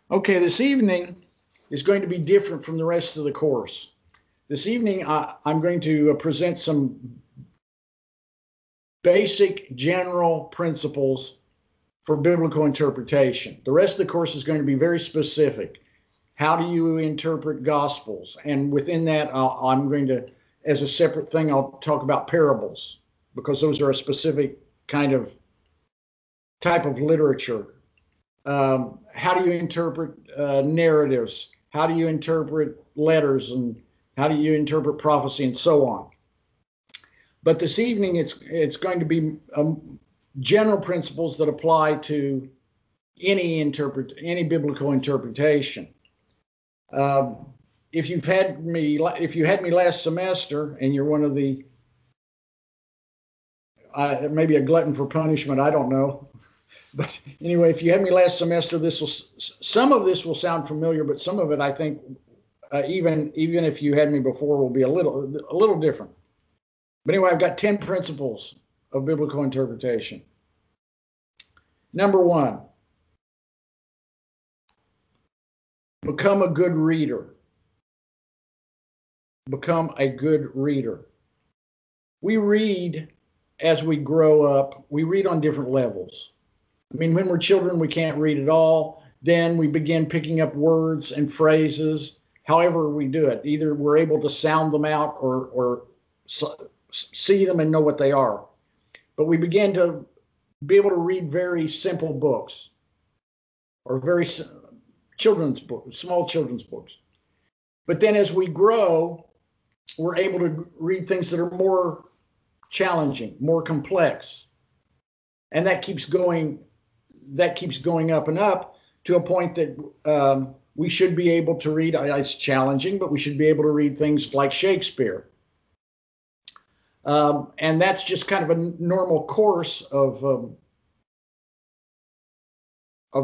Okay, this evening is going to be different from the rest of the course. This evening, I'm going to present some basic general principles for biblical interpretation. The rest of the course is going to be very specific. How do you interpret Gospels? And within that, I'm going to, as a separate thing, I'll talk about parables because those are a specific kind of type of literature. How do you interpret narratives? How do you interpret letters? And how do you interpret prophecy and so on? But this evening, it's going to be general principles that apply to any biblical interpretation. If you had me last semester, and you're one of the maybe a glutton for punishment, I don't know. But anyway, if you had me last semester, some of this will sound familiar, but some of it, I think, even if you had me before, will be a little different. But anyway, I've got 10 principles of biblical interpretation. Number 1, become a good reader. Become a good reader. We read as we grow up. We read on different levels. I mean, when we're children, we can't read at all. Then we begin picking up words and phrases, however we do it. Either we're able to sound them out or see them and know what they are. But we begin to be able to read very simple books or very children's books, small children's books. But then as we grow, we're able to read things that are more challenging, more complex. And that keeps going up and up to a point that we should be able to read. It's challenging, but we should be able to read things like Shakespeare. And that's just kind of a normal course of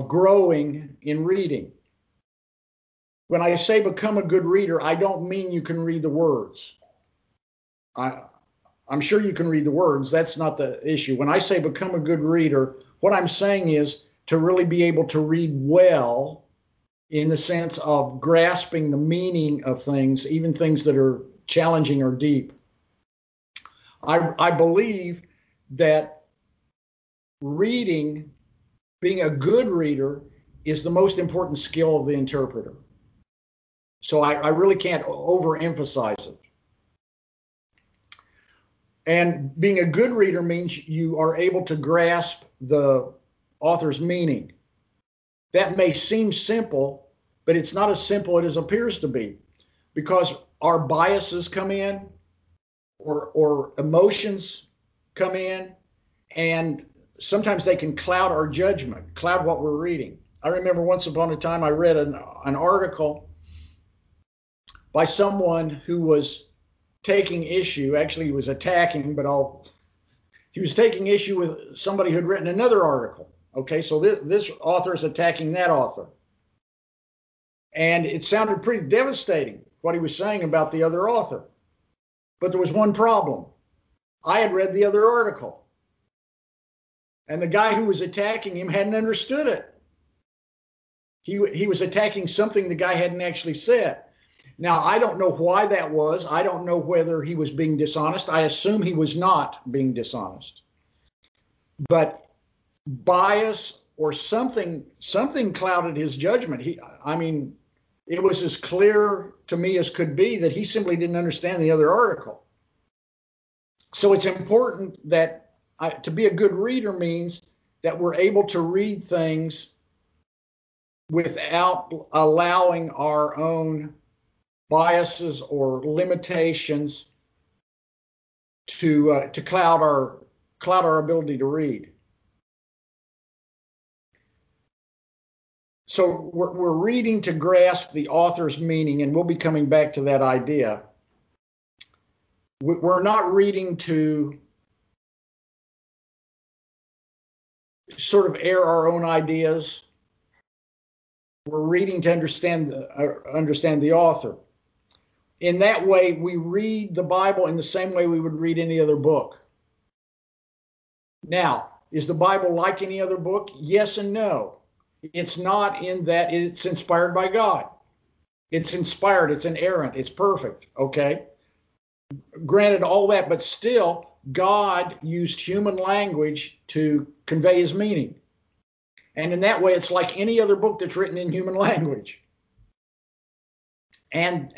growing in reading. When I say become a good reader, I don't mean you can read the words. I'm sure you can read the words. That's not the issue. When I say become a good reader, what I'm saying is to really be able to read well in the sense of grasping the meaning of things, even things that are challenging or deep. I believe that reading, being a good reader, is the most important skill of the interpreter. So I really can't overemphasize it. And being a good reader means you are able to grasp the author's meaning. That may seem simple, but it's not as simple as it appears to be, because our biases come in, or emotions come in, and sometimes they can cloud our judgment, cloud what we're reading. I remember once upon a time I read an article by someone who was taking issue, actually he was attacking, but he was taking issue with somebody who had written another article. Okay, so this author is attacking that author. And it sounded pretty devastating, what he was saying about the other author. But there was one problem. I had read the other article, and the guy who was attacking him hadn't understood it. He was attacking something the guy hadn't actually said. Now, I don't know why that was. I don't know whether he was being dishonest. I assume he was not being dishonest. But bias or something clouded his judgment. It was as clear to me as could be that he simply didn't understand the other article. So it's important that to be a good reader means that we're able to read things without allowing our own biases or limitations to cloud our ability to read. So we're reading to grasp the author's meaning, and we'll be coming back to that idea. We're not reading to sort of air our own ideas. We're reading to understand the author. In that way, we read the Bible in the same way we would read any other book. Now, is the Bible like any other book? Yes and no. It's not in that it's inspired by God. It's inspired, it's inerrant, it's perfect, okay? Granted all that, but still, God used human language to convey his meaning. And in that way, it's like any other book that's written in human language. And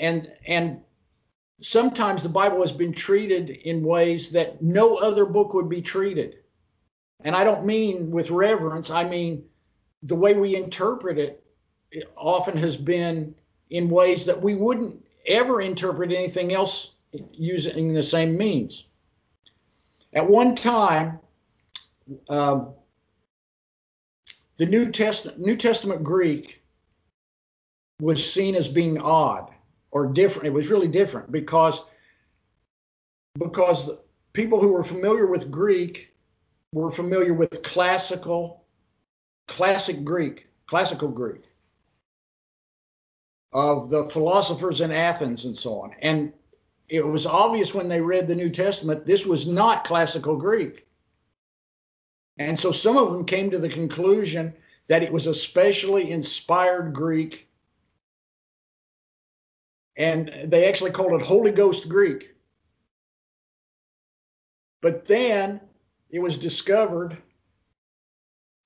sometimes the Bible has been treated in ways that no other book would be treated. And I don't mean with reverence, I mean the way we interpret it, it often has been in ways that we wouldn't ever interpret anything else using the same means. At one time, the New Testament Greek was seen as being odd or different. It was really different because people who were familiar with Greek were familiar with classical Greek of the philosophers in Athens and so on. And it was obvious when they read the New Testament, this was not classical Greek. And so some of them came to the conclusion that it was a specially inspired Greek. And they actually called it Holy Ghost Greek. But then it was discovered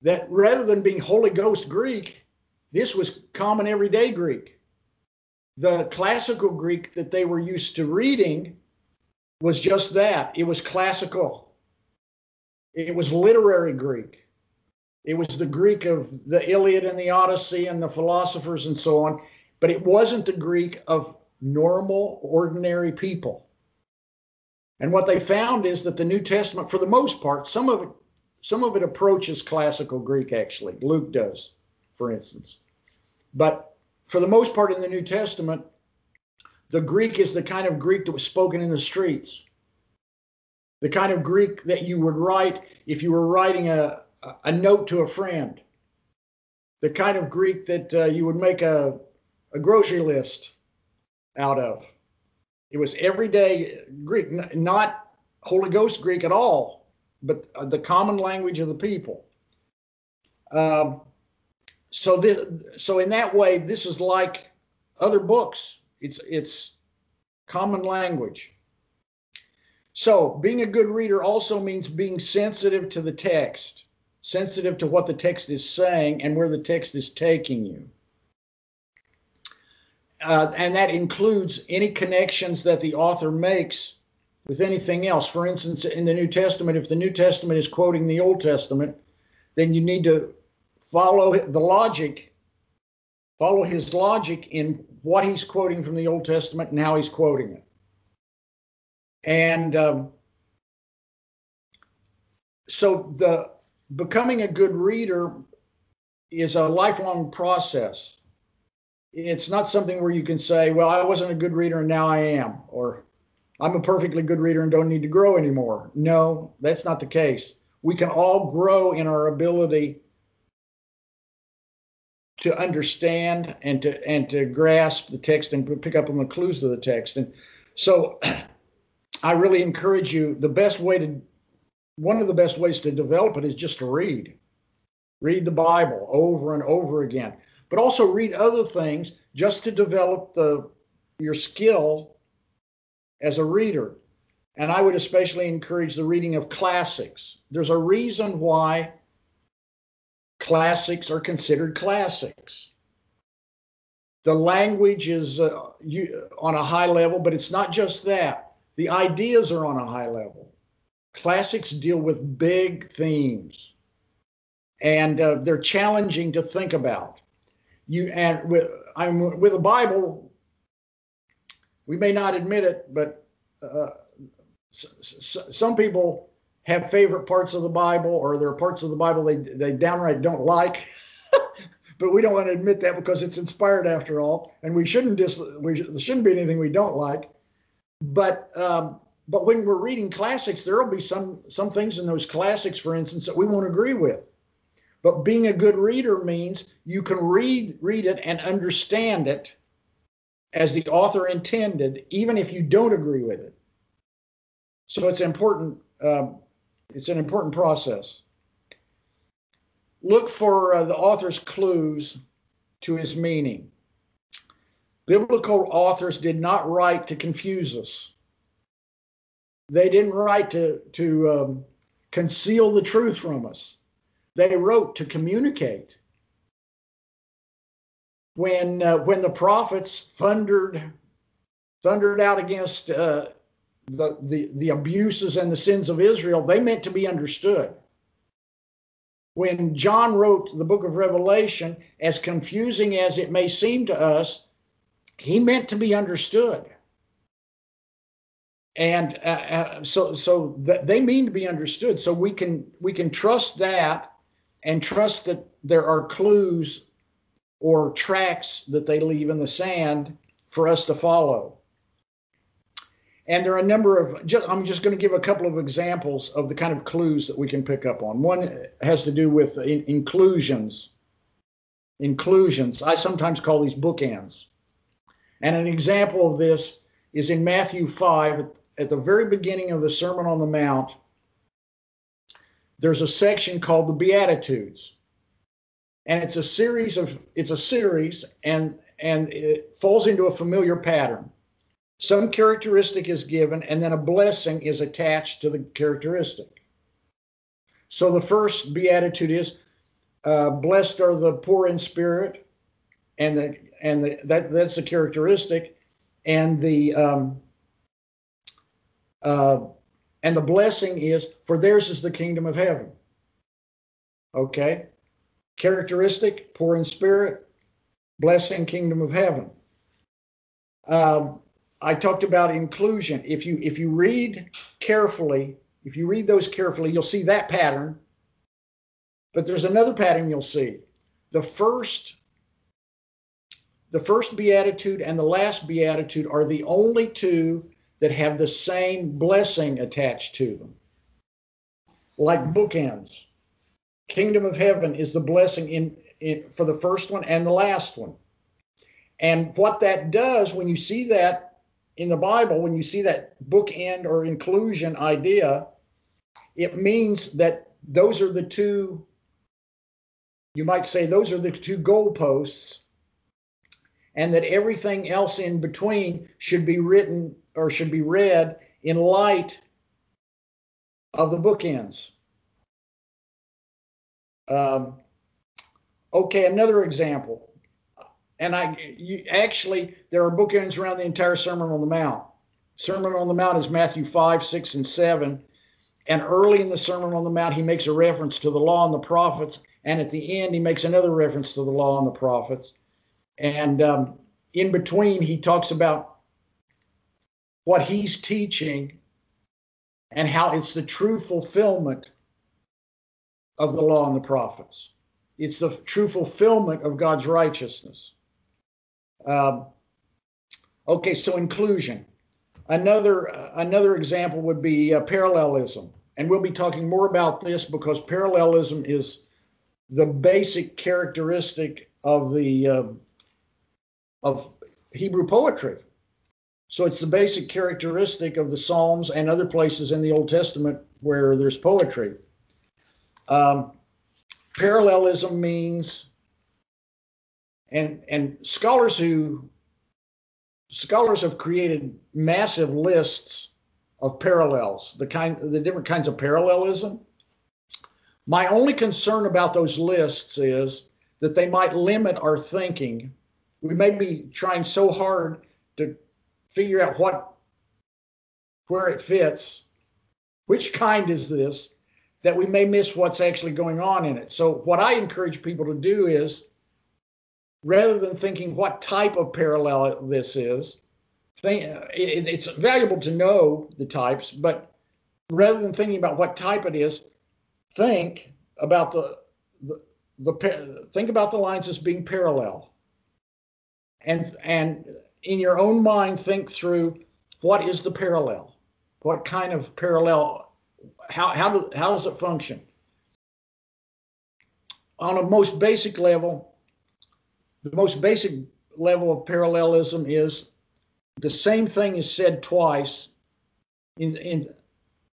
that rather than being Holy Ghost Greek, this was common everyday Greek. The classical Greek that they were used to reading was just that. It was classical. It was literary Greek. It was the Greek of the Iliad and the Odyssey and the philosophers and so on, but it wasn't the Greek of normal, ordinary people. And what they found is that the New Testament, for the most part, some of it approaches classical Greek, actually. Luke does, for instance. But for the most part in the New Testament, the Greek is the kind of Greek that was spoken in the streets. The kind of Greek that you would write if you were writing a note to a friend. The kind of Greek that you would make a grocery list out of. It was everyday Greek, not Holy Ghost Greek at all, but the common language of the people. So in that way, this is like other books. It's common language. So being a good reader also means being sensitive to the text, sensitive to what the text is saying and where the text is taking you. And that includes any connections that the author makes with anything else. For instance, in the New Testament, if the New Testament is quoting the Old Testament, then you need to follow the logic, follow his logic in what he's quoting from the Old Testament and how he's quoting it. And so becoming a good reader is a lifelong process. It's not something where you can say, well, I wasn't a good reader and now I am, or I'm a perfectly good reader and don't need to grow anymore. No, that's not the case. We can all grow in our ability to understand and to grasp the text and pick up on the clues of the text. And so I really encourage you, one of the best ways to develop it is just to read the Bible over and over again, but also read other things just to develop your skill as a reader. And I would especially encourage the reading of classics. There's a reason why classics are considered classics. The language is on a high level, but it's not just that. The ideas are on a high level. Classics deal with big themes, and they're challenging to think about. With the Bible, we may not admit it, but some people have favorite parts of the Bible, or there are parts of the Bible they downright don't like. But we don't want to admit that because it's inspired after all, and there shouldn't be anything we don't like. But when we're reading classics, there will be some things in those classics, for instance, that we won't agree with. But being a good reader means you can read it and understand it as the author intended, even if you don't agree with it. So it's important. It's an important process. look for the author's clues to his meaning. Biblical authors did not write to confuse us. They didn't write to conceal the truth from us. They wrote to communicate. When the prophets thundered out against the abuses and the sins of Israel, they meant to be understood. When John wrote the book of Revelation, as confusing as it may seem to us, he meant to be understood. And so they mean to be understood. So we can trust that, and trust that there are clues or tracks that they leave in the sand for us to follow. And there are a number of, I'm just going to give a couple of examples of the kind of clues that we can pick up on. One has to do with inclusions. Inclusions. I sometimes call these bookends. And an example of this is in Matthew 5, at the very beginning of the Sermon on the Mount. There's a section called the Beatitudes. And it's a series, and it falls into a familiar pattern. Some characteristic is given, and then a blessing is attached to the characteristic. So the first beatitude is, blessed are the poor in spirit, and that's the characteristic, and the blessing is, for theirs is the kingdom of heaven. Okay, characteristic, poor in spirit, blessing, kingdom of heaven. I talked about inclusion. If you read carefully, if you read those carefully, you'll see that pattern. But there's another pattern you'll see. The first beatitude and the last beatitude are the only two that have the same blessing attached to them, like bookends. Kingdom of heaven is the blessing in for the first one and the last one. And what that does, when you see that in the Bible, when you see that bookend or inclusion idea, it means that those are the two, you might say those are the two goalposts, and that everything else in between should be written or should be read in light of the bookends. Okay, another example. And actually, there are bookends around the entire Sermon on the Mount. Sermon on the Mount is Matthew 5, 6, and 7. And early in the Sermon on the Mount, he makes a reference to the law and the prophets. And at the end, he makes another reference to the law and the prophets. And in between, he talks about what he's teaching and how it's the true fulfillment of the law and the prophets. It's the true fulfillment of God's righteousness. Okay, so inclusion. Another example would be parallelism. And we'll be talking more about this because parallelism is the basic characteristic of of Hebrew poetry. So it's the basic characteristic of the Psalms and other places in the Old Testament where there's poetry. Parallelism means, and scholars have created massive lists of parallels, the different kinds of parallelism. My only concern about those lists is that they might limit our thinking. We may be trying so hard to figure out where it fits, which kind is this, that we may miss what's actually going on in it. So what I encourage people to do is, rather than thinking what type of parallel this is, it's valuable to know the types, but rather than thinking about what type it is, think about think about the lines as being parallel, and in your own mind think through what is the parallel, what kind of parallel, how does it function? On a most basic level, the most basic level of parallelism is the same thing is said twice in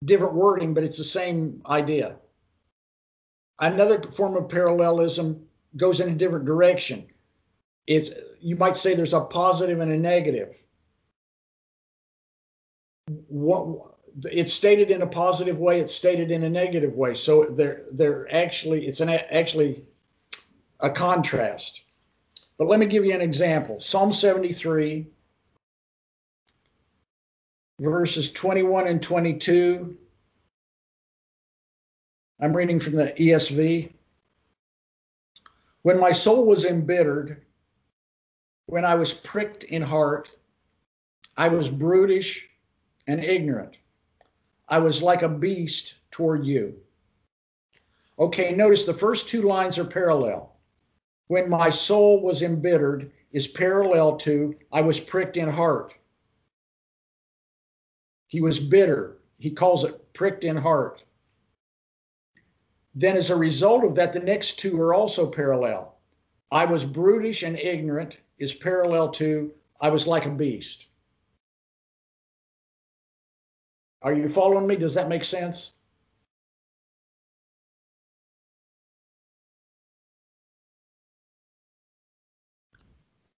different wording, but it's the same idea. Another form of parallelism goes in a different direction. You might say there's a positive and a negative. It's stated in a positive way, it's stated in a negative way. So it's actually a contrast. But let me give you an example. Psalm 73, verses 21 and 22. I'm reading from the ESV. When my soul was embittered, when I was pricked in heart, I was brutish and ignorant. I was like a beast toward you. Okay, notice the first two lines are parallel. When my soul was embittered is parallel to I was pricked in heart. He was bitter. He calls it pricked in heart. Then as a result of that, the next two are also parallel. I was brutish and ignorant is parallel to I was like a beast. Are you following me? Does that make sense?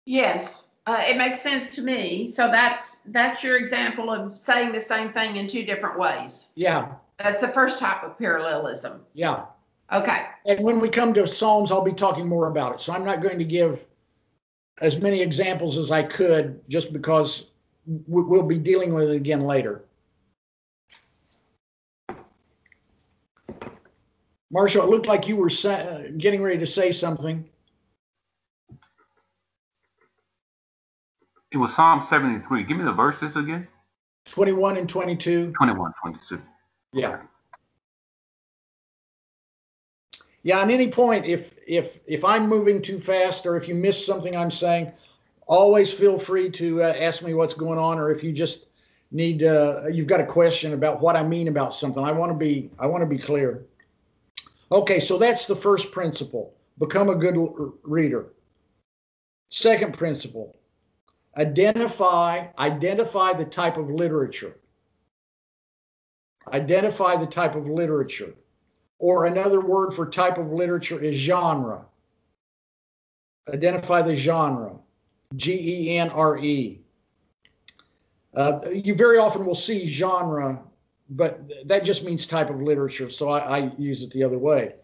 Yes, it makes sense to me. So that's your example of saying the same thing in two different ways. Yeah. That's the first type of parallelism. Yeah. Okay. And when we come to Psalms, I'll be talking more about it. So I'm not going to give as many examples as I could just because we'll be dealing with it again later. Marshall, it looked like you were getting ready to say something. It was Psalm 73. Give me the verses again. 21 and 22. 21, 22. Yeah. Yeah, on any point, if I'm moving too fast or if you miss something I'm saying, always feel free to ask me what's going on, or if you just need you've got a question about what I mean about something. I want to be clear. Okay, so that's the first principle. Become a good reader. Second principle, identify the type of literature. Identify the type of literature. Or another word for type of literature is genre. Identify the genre. Genre. You very often will see genre, but that just means type of literature, so I use it the other way.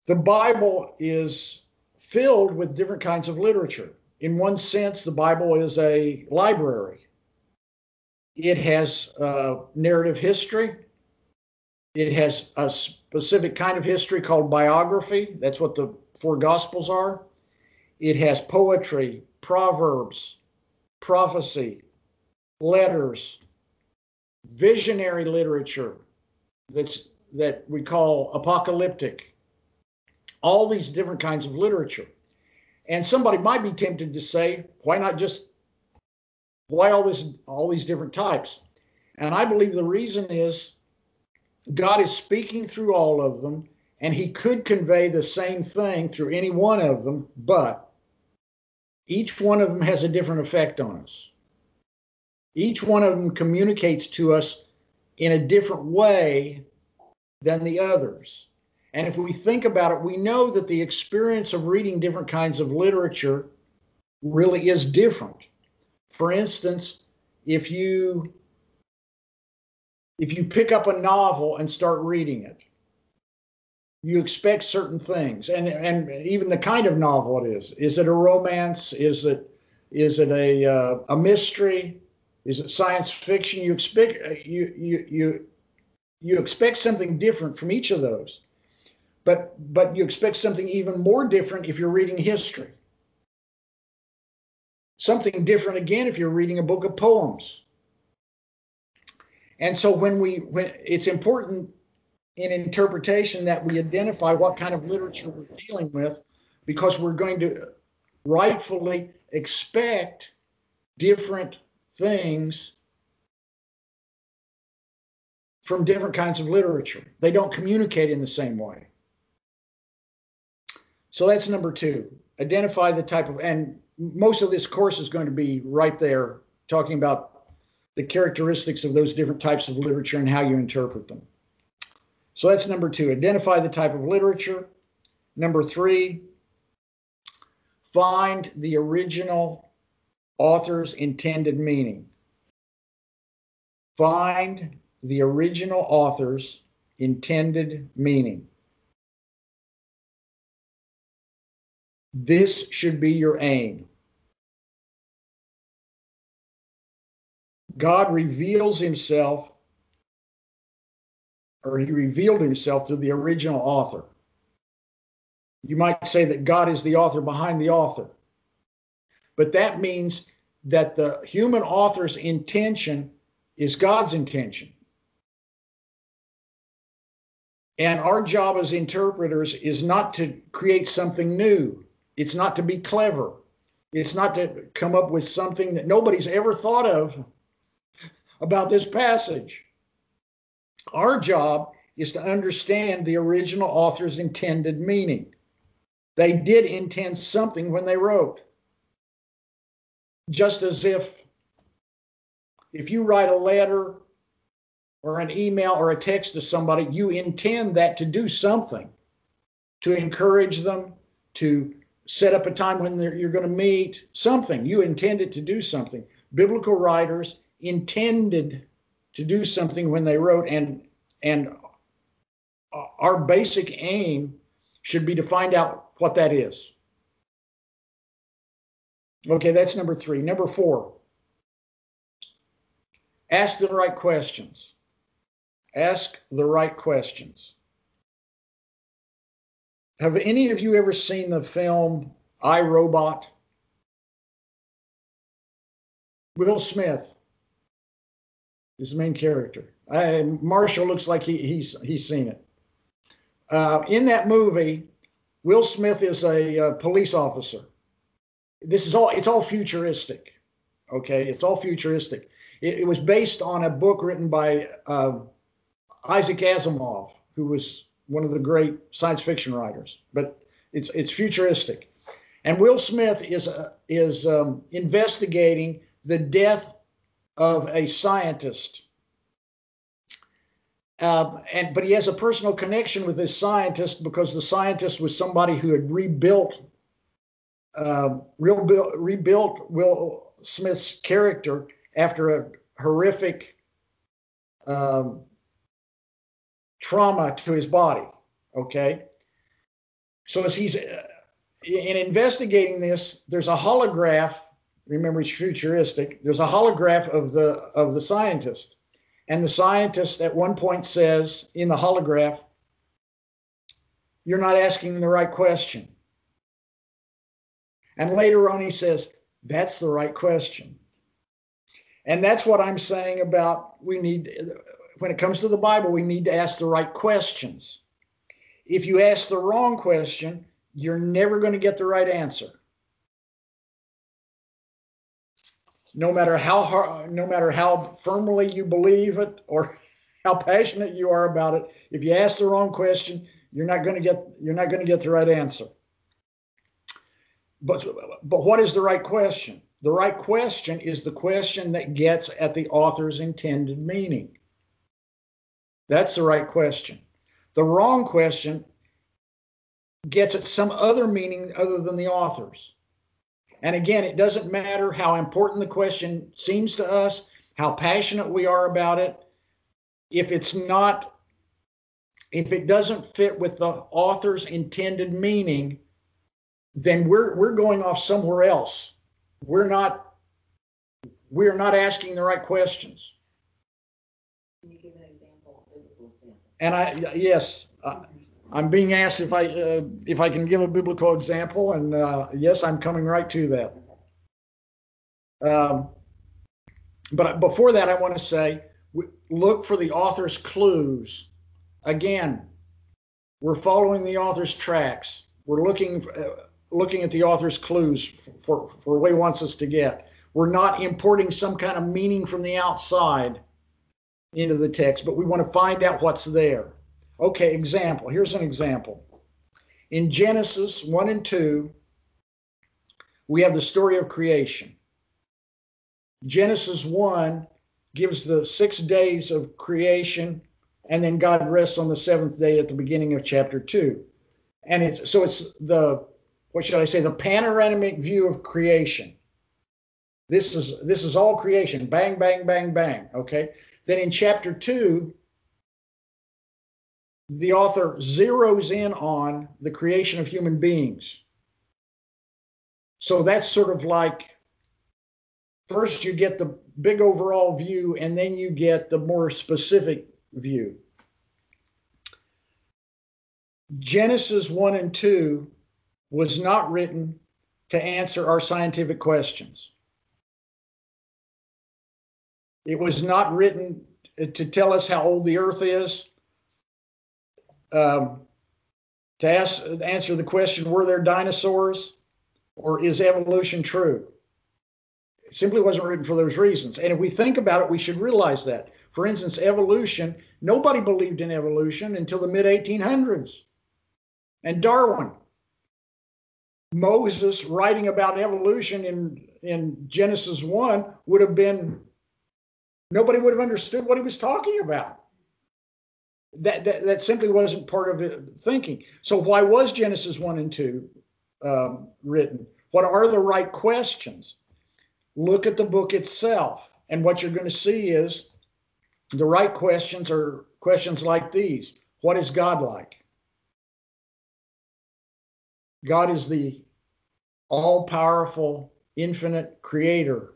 The Bible is filled with different kinds of literature. In one sense, the Bible is a library. It has narrative history. It has a specific kind of history called biography. That's what the four Gospels are. It has poetry, proverbs, prophecy, letters, visionary literature that we call apocalyptic. All these different kinds of literature. And somebody might be tempted to say, why all these different types? And I believe the reason is God is speaking through all of them, and he could convey the same thing through any one of them, but each one of them has a different effect on us. Each one of them communicates to us in a different way than the others. And if we think about it, we know that the experience of reading different kinds of literature really is different. For instance, if you pick up a novel and start reading it, you expect certain things, and even the kind of novel it is. Is it a romance? Is it a mystery? Is it science fiction? You expect something different from each of those, but you expect something even more different if you're reading history. Something different again if you're reading a book of poems. And so when it's important in interpretation that we identify what kind of literature we're dealing with, because we're going to rightfully expect different things from different kinds of literature. They don't communicate in the same way. So that's number two. Identify the type of, and most of this course is going to be right there talking about the characteristics of those different types of literature and how you interpret them. So that's number 2, identify the type of literature. Number 3, find the original author's intended meaning. Find the original author's intended meaning. This should be your aim. God reveals himself, or he revealed himself through the original author. You might say that God is the author behind the author. But that means that the human author's intention is God's intention. And our job as interpreters is not to create something new. It's not to be clever. It's not to come up with something that nobody's ever thought of about this passage. Our job is to understand the original author's intended meaning. They did intend something when they wrote. Just as if you write a letter or an email or a text to somebody, you intend that to do something, to encourage them, to set up a time when you're going to meet, something. You intend it to do something. Biblical writers intended to do something when they wrote, and our basic aim should be to find out what that is. Okay, that's number 3. Number 4, ask the right questions. Ask the right questions. Have any of you ever seen the film I, Robot? Will Smith is the main character. Marshall looks like he's seen it. In that movie, Will Smith is a police officer. It's all futuristic. Okay, it's all futuristic. It was based on a book written by Isaac Asimov, who was one of the great science fiction writers. But it's futuristic, and Will Smith is investigating the death of a scientist. But he has a personal connection with this scientist because the scientist was somebody who had rebuilt Will Smith's character after a horrific trauma to his body. Okay, so as he's in investigating this, there's a holograph. Remember, it's futuristic. There's a holograph of the scientist, and the scientist at one point says in the holograph, "You're not asking the right question." And later on, he says, "That's the right question." And that's what I'm saying about when it comes to the Bible, we need to ask the right questions. If you ask the wrong question, you're never going to get the right answer. No matter how firmly you believe it or how passionate you are about it, if you ask the wrong question, you're not going to get the right answer. But what is the right question? The right question is the question that gets at the author's intended meaning. That's the right question. The wrong question gets at some other meaning other than the author's. And again, it doesn't matter how important the question seems to us, how passionate we are about it. If it doesn't fit with the author's intended meaning, then we're going off somewhere else. We're not asking the right questions. Can you give an example, a biblical example? And I'm being asked if I can give a biblical example, and yes, I'm coming right to that. But before that, I want to say, look for the author's clues. Again, we're following the author's tracks. We're looking at the author's clues for where he wants us to get. We're not importing some kind of meaning from the outside into the text, but we want to find out what's there. Okay, example. Here's an example. In Genesis 1 and 2, we have the story of creation. Genesis 1 gives the 6 days of creation and then God rests on the seventh day at the beginning of chapter 2. And it's the, what should I say, the panoramic view of creation. This is all creation. Bang, bang, bang, bang. Okay. Then in chapter 2, the author zeroes in on the creation of human beings. So that's sort of like, first you get the big overall view, and then you get the more specific view. Genesis 1 and 2 was not written to answer our scientific questions. It was not written to tell us how old the earth is, to answer the question, were there dinosaurs, or is evolution true? It simply wasn't written for those reasons. And if we think about it, we should realize that. For instance, evolution, nobody believed in evolution until the mid-1800s. And Darwin, Moses writing about evolution in Genesis 1 would have been, nobody would have understood what he was talking about. That simply wasn't part of it thinking. So why was Genesis 1 and 2 written? What are the right questions? Look at the book itself, and what you're going to see is the right questions are questions like these. What is God like? God is the all-powerful, infinite creator.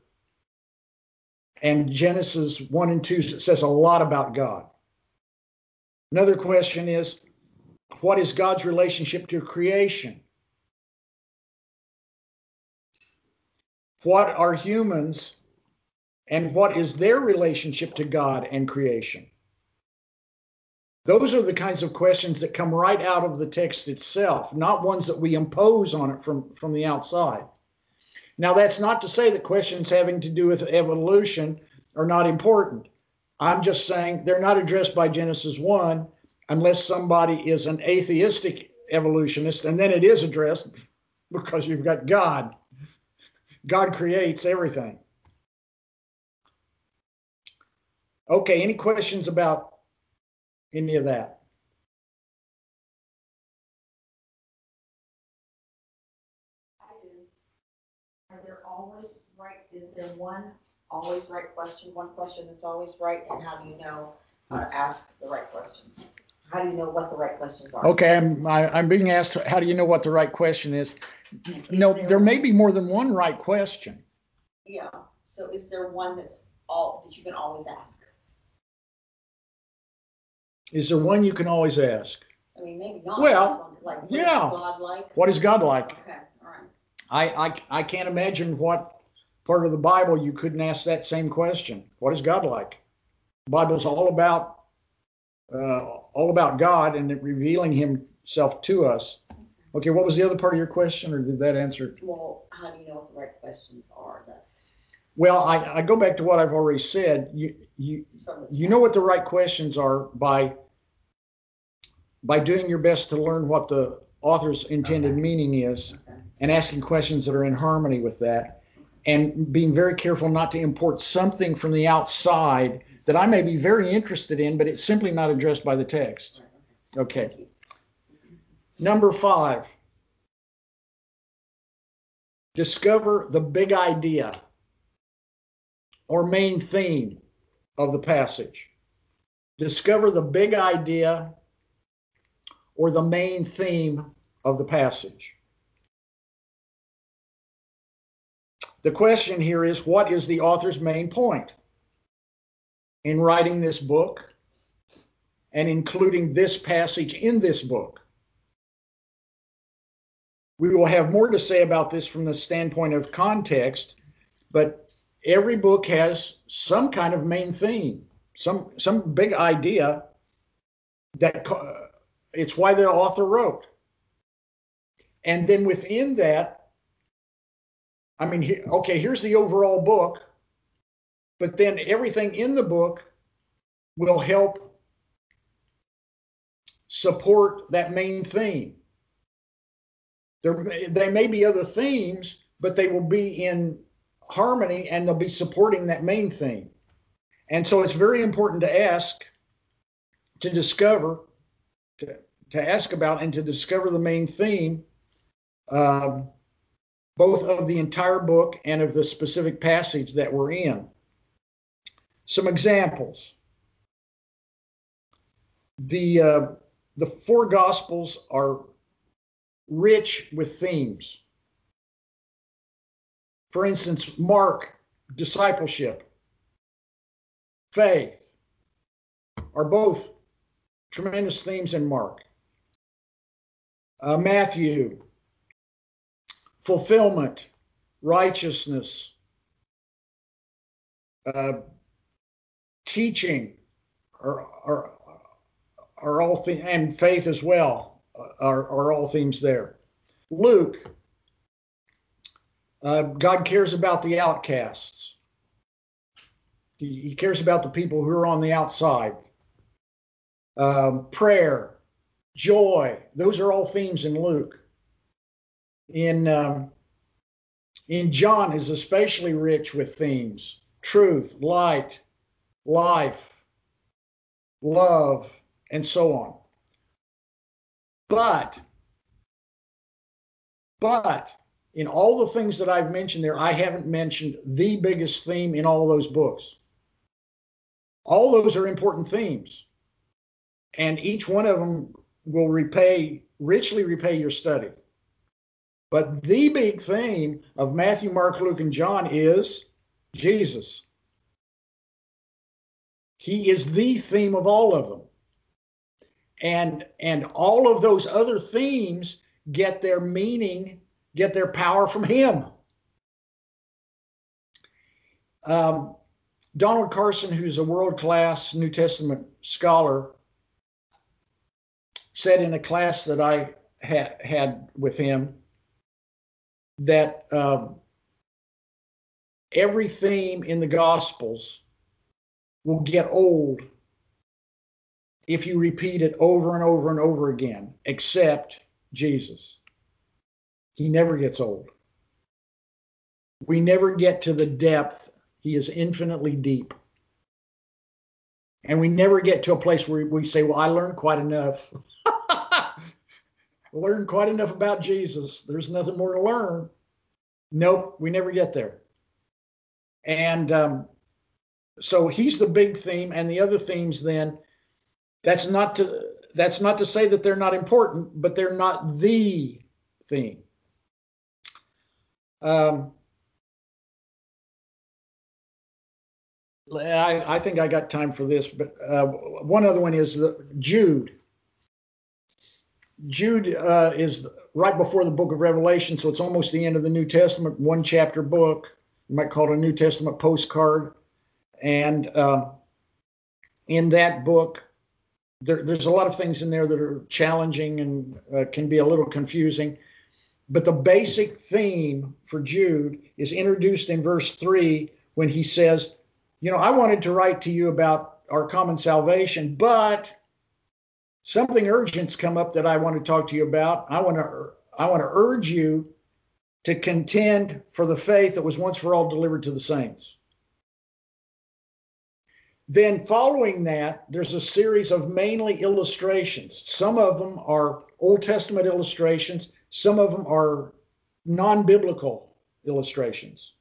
And Genesis 1 and 2 says a lot about God. Another question is, what is God's relationship to creation? What are humans, and what is their relationship to God and creation? Those are the kinds of questions that come right out of the text itself, not ones that we impose on it from the outside. Now, that's not to say that questions having to do with evolution are not important. I'm just saying they're not addressed by Genesis 1 unless somebody is an atheistic evolutionist, and then it is addressed because you've got God. God creates everything. Okay, any questions about any of that? I do. Are there always right, is there one always right question, one question that's always right, and how do you know how to ask the right questions? How do you know what the right questions are? Okay, I'm being asked, how do you know what the right question is? No, there may be more than one right question. Yeah, so is there one that you can always ask? Is there one you can always ask? I mean, maybe not. Well, like, what yeah. is God like? What is God like? Okay, all right. I can't imagine what part of the Bible you couldn't ask that same question. What is God like? The Bible's all about God and revealing himself to us. Okay, what was the other part of your question, or did that answer it? Well, how do you know what the right questions are? Well, I go back to what I've already said. You know what the right questions are by doing your best to learn what the author's intended meaning is, and asking questions that are in harmony with that, and being very careful not to import something from the outside that I may be very interested in, but it's simply not addressed by the text. Okay. Number 5, discover the big idea or main theme of the passage. Discover the big idea or the main theme of the passage. The question here is, what is the author's main point in writing this book and including this passage in this book? We will have more to say about this from the standpoint of context, but every book has some kind of main theme, some big idea that it's why the author wrote. And then within that, I mean, okay, here's the overall book, but then everything in the book will help support that main theme. There may be other themes, but they will be in harmony and they'll be supporting that main theme. And so it's very important to to discover, to ask about, and to discover the main theme, both of the entire book and of the specific passage that we're in. Some examples. The four Gospels are rich with themes. For instance, Mark, discipleship, faith, are both tremendous themes in Mark. Matthew, fulfillment, righteousness, teaching are all themes, and faith as well are all themes there. Luke, God cares about the outcasts. He cares about the people who are on the outside. Prayer, joy, those are all themes in Luke. In John is especially rich with themes: truth, light, life, love, and so on. But in all the things that I've mentioned there, I haven't mentioned the biggest theme in all those books. All those are important themes, and each one of them will richly repay your study. But the big theme of Matthew, Mark, Luke, and John is Jesus. He is the theme of all of them. And all of those other themes get their meaning, get their power from him. Donald Carson, who's a world-class New Testament scholar, said in a class that I had with him that every theme in the Gospels will get old if you repeat it over and over and over again, except Jesus. He never gets old. We never get to the depth. He is infinitely deep. And we never get to a place where we say, well, I learned quite enough. Learned quite enough about Jesus. There's nothing more to learn. Nope, we never get there. And so he's the big theme, and the other themes then, that's not to say that they're not important, but they're not the theme. I think I got time for this, but one other one is Jude. Jude is right before the book of Revelation, so it's almost the end of the New Testament, one chapter book. You might call it a New Testament postcard. And in that book, there's a lot of things in there that are challenging and can be a little confusing. But the basic theme for Jude is introduced in verse 3 when he says, you know, I wanted to write to you about our common salvation, but something urgent's come up that I want to talk to you about. I want to urge you to contend for the faith that was once for all delivered to the saints. Then following that, there's a series of mainly illustrations. Some of them are Old Testament illustrations. Some of them are non-biblical illustrations.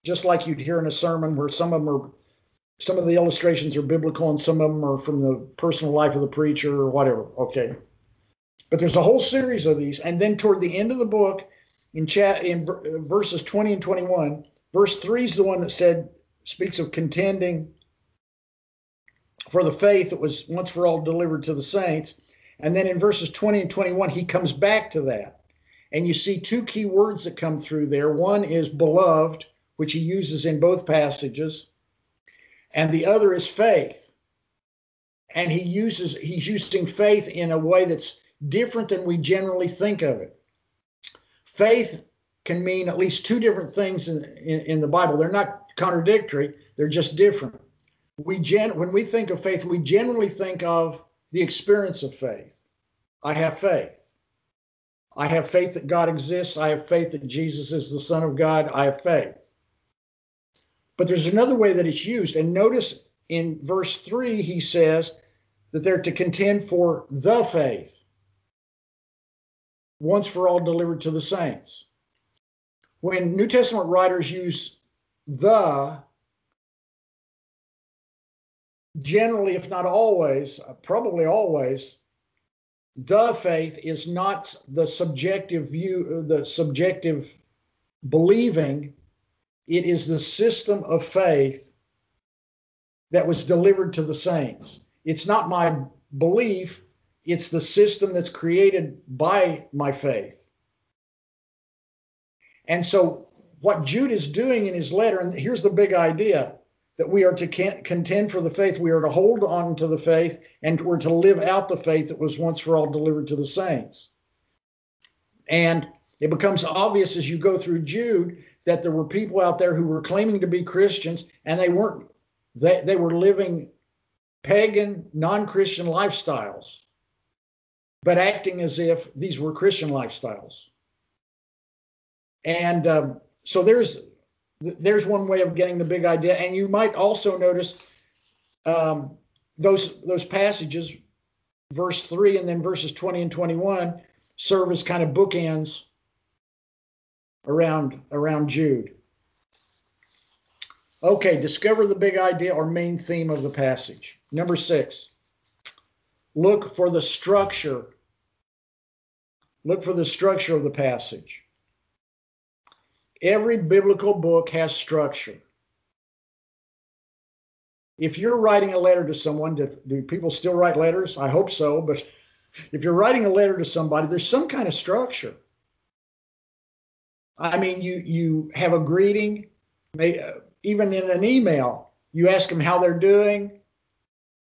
Just like you'd hear in a sermon where some of the illustrations are biblical and some of them are from the personal life of the preacher or whatever. Okay. But there's a whole series of these. And then toward the end of the book, in verses 20 and 21, verse 3 is the one that speaks of contending for the faith that was once for all delivered to the saints. And then in verses 20 and 21, he comes back to that. And you see two key words that come through there. One is beloved, which he uses in both passages. And the other is faith. And he's using faith in a way that's different than we generally think of it. Faith can mean at least two different things in the Bible. They're not contradictory, they're just different. When we think of faith, we generally think of the experience of faith. I have faith. I have faith that God exists. I have faith that Jesus is the Son of God. I have faith. But there's another way that it's used. And notice in verse 3, he says, that they're to contend for the faith, once for all delivered to the saints. When New Testament writers use the, generally, if not always, probably always, the faith is not the subjective view, the subjective believing. It is the system of faith that was delivered to the saints. It's not my belief, it's the system that's created by my faith. And so what Jude is doing in his letter, and here's the big idea, that we are to contend for the faith, we are to hold on to the faith, and we're to live out the faith that was once for all delivered to the saints. And it becomes obvious as you go through Jude that there were people out there who were claiming to be Christians, and they weren't. They were living pagan, non-Christian lifestyles, but acting as if these were Christian lifestyles. And so there's one way of getting the big idea. And you might also notice those passages, verse 3 and then verses 20 and 21, serve as kind of bookends around Jude. Okay, discover the big idea or main theme of the passage. Number 6, look for the structure. Look for the structure of the passage. Every biblical book has structure. If you're writing a letter to someone, do people still write letters? I hope so, but if you're writing a letter to somebody, there's some kind of structure. I mean, you have a greeting, even in an email, you ask them how they're doing,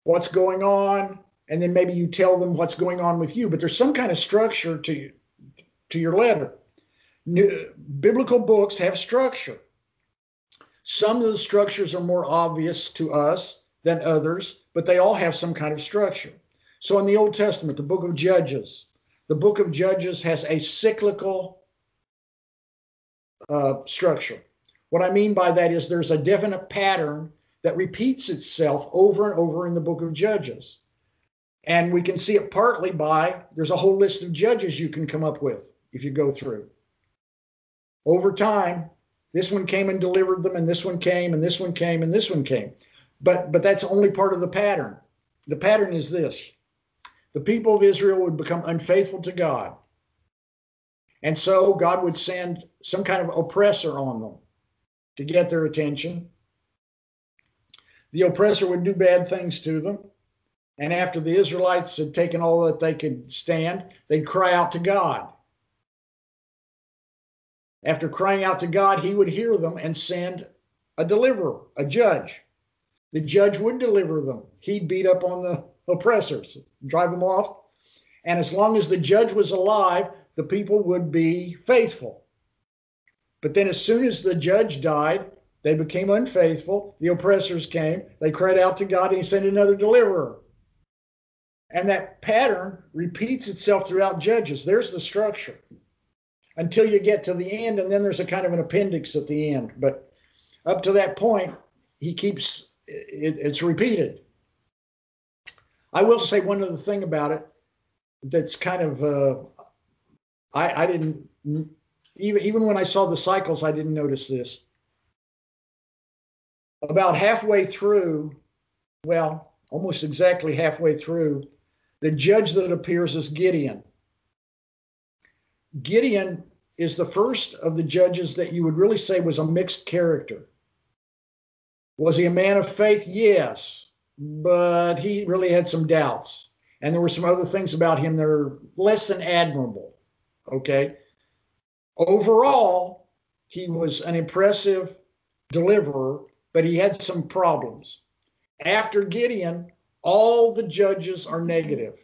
what's going on, and then maybe you tell them what's going on with you, but there's some kind of structure to your letter. Biblical books have structure. Some of the structures are more obvious to us than others, but they all have some kind of structure. So in the Old Testament, the book of Judges has a cyclical structure. What I mean by that is there's a definite pattern that repeats itself over and over in the book of Judges. And we can see it partly by, there's a whole list of judges you can come up with if you go through. Over time, this one came and delivered them, and this one came, and this one came, and this one came. But that's only part of the pattern. The pattern is this. The people of Israel would become unfaithful to God. And so God would send some kind of oppressor on them to get their attention. The oppressor would do bad things to them. And after the Israelites had taken all that they could stand, they'd cry out to God. After crying out to God, he would hear them and send a deliverer, a judge. The judge would deliver them. He'd beat up on the oppressors, drive them off. And as long as the judge was alive, the people would be faithful. But then as soon as the judge died, they became unfaithful. The oppressors came. They cried out to God, and he sent another deliverer. And that pattern repeats itself throughout Judges. There's the structure until you get to the end, and then there's a kind of an appendix at the end. But up to that point, it's repeated. I will say one other thing about it that's kind of, I didn't, even when I saw the cycles, I didn't notice this. About halfway through, well, almost exactly halfway through, the judge that appears is Gideon. Gideon is the first of the judges that you would really say was a mixed character. Was he a man of faith? Yes, but he really had some doubts. And there were some other things about him that are less than admirable, okay? Overall, he was an impressive deliverer, but he had some problems. After Gideon, all the judges are negative.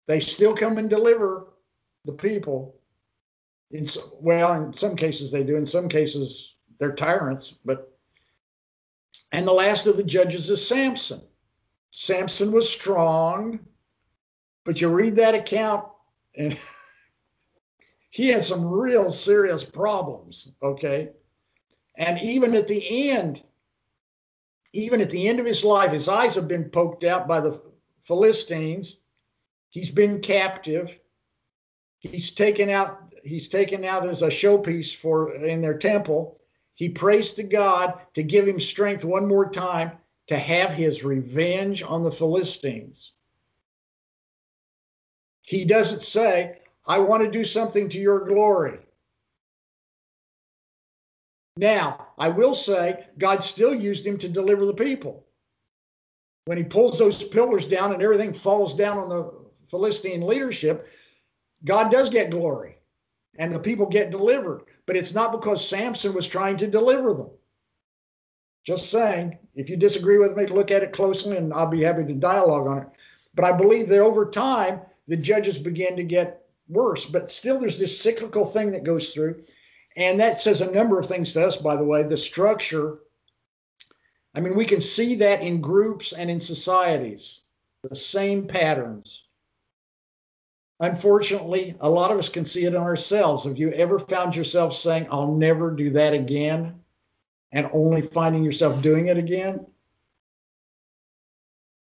They still come and deliver the people. In some cases they do. In some cases, they're tyrants. And the last of the judges is Samson. Samson was strong, but you read that account, and he had some real serious problems, okay? And even at the end, even at the end of his life, his eyes have been poked out by the Philistines. He's been captive. He's taken out as a showpiece in their temple. He prays to God to give him strength one more time to have his revenge on the Philistines. He doesn't say, I want to do something to your glory. Now, I will say, God still used him to deliver the people. When he pulls those pillars down and everything falls down on the Philistine leadership, God does get glory and the people get delivered. But it's not because Samson was trying to deliver them. Just saying, if you disagree with me, look at it closely and I'll be happy to dialogue on it. But I believe that over time, the judges began to get worse. But still, there's this cyclical thing that goes through. And that says a number of things to us, by the way. The structure, I mean, we can see that in groups and in societies, the same patterns. Unfortunately, a lot of us can see it on ourselves. Have you ever found yourself saying, I'll never do that again, and only finding yourself doing it again?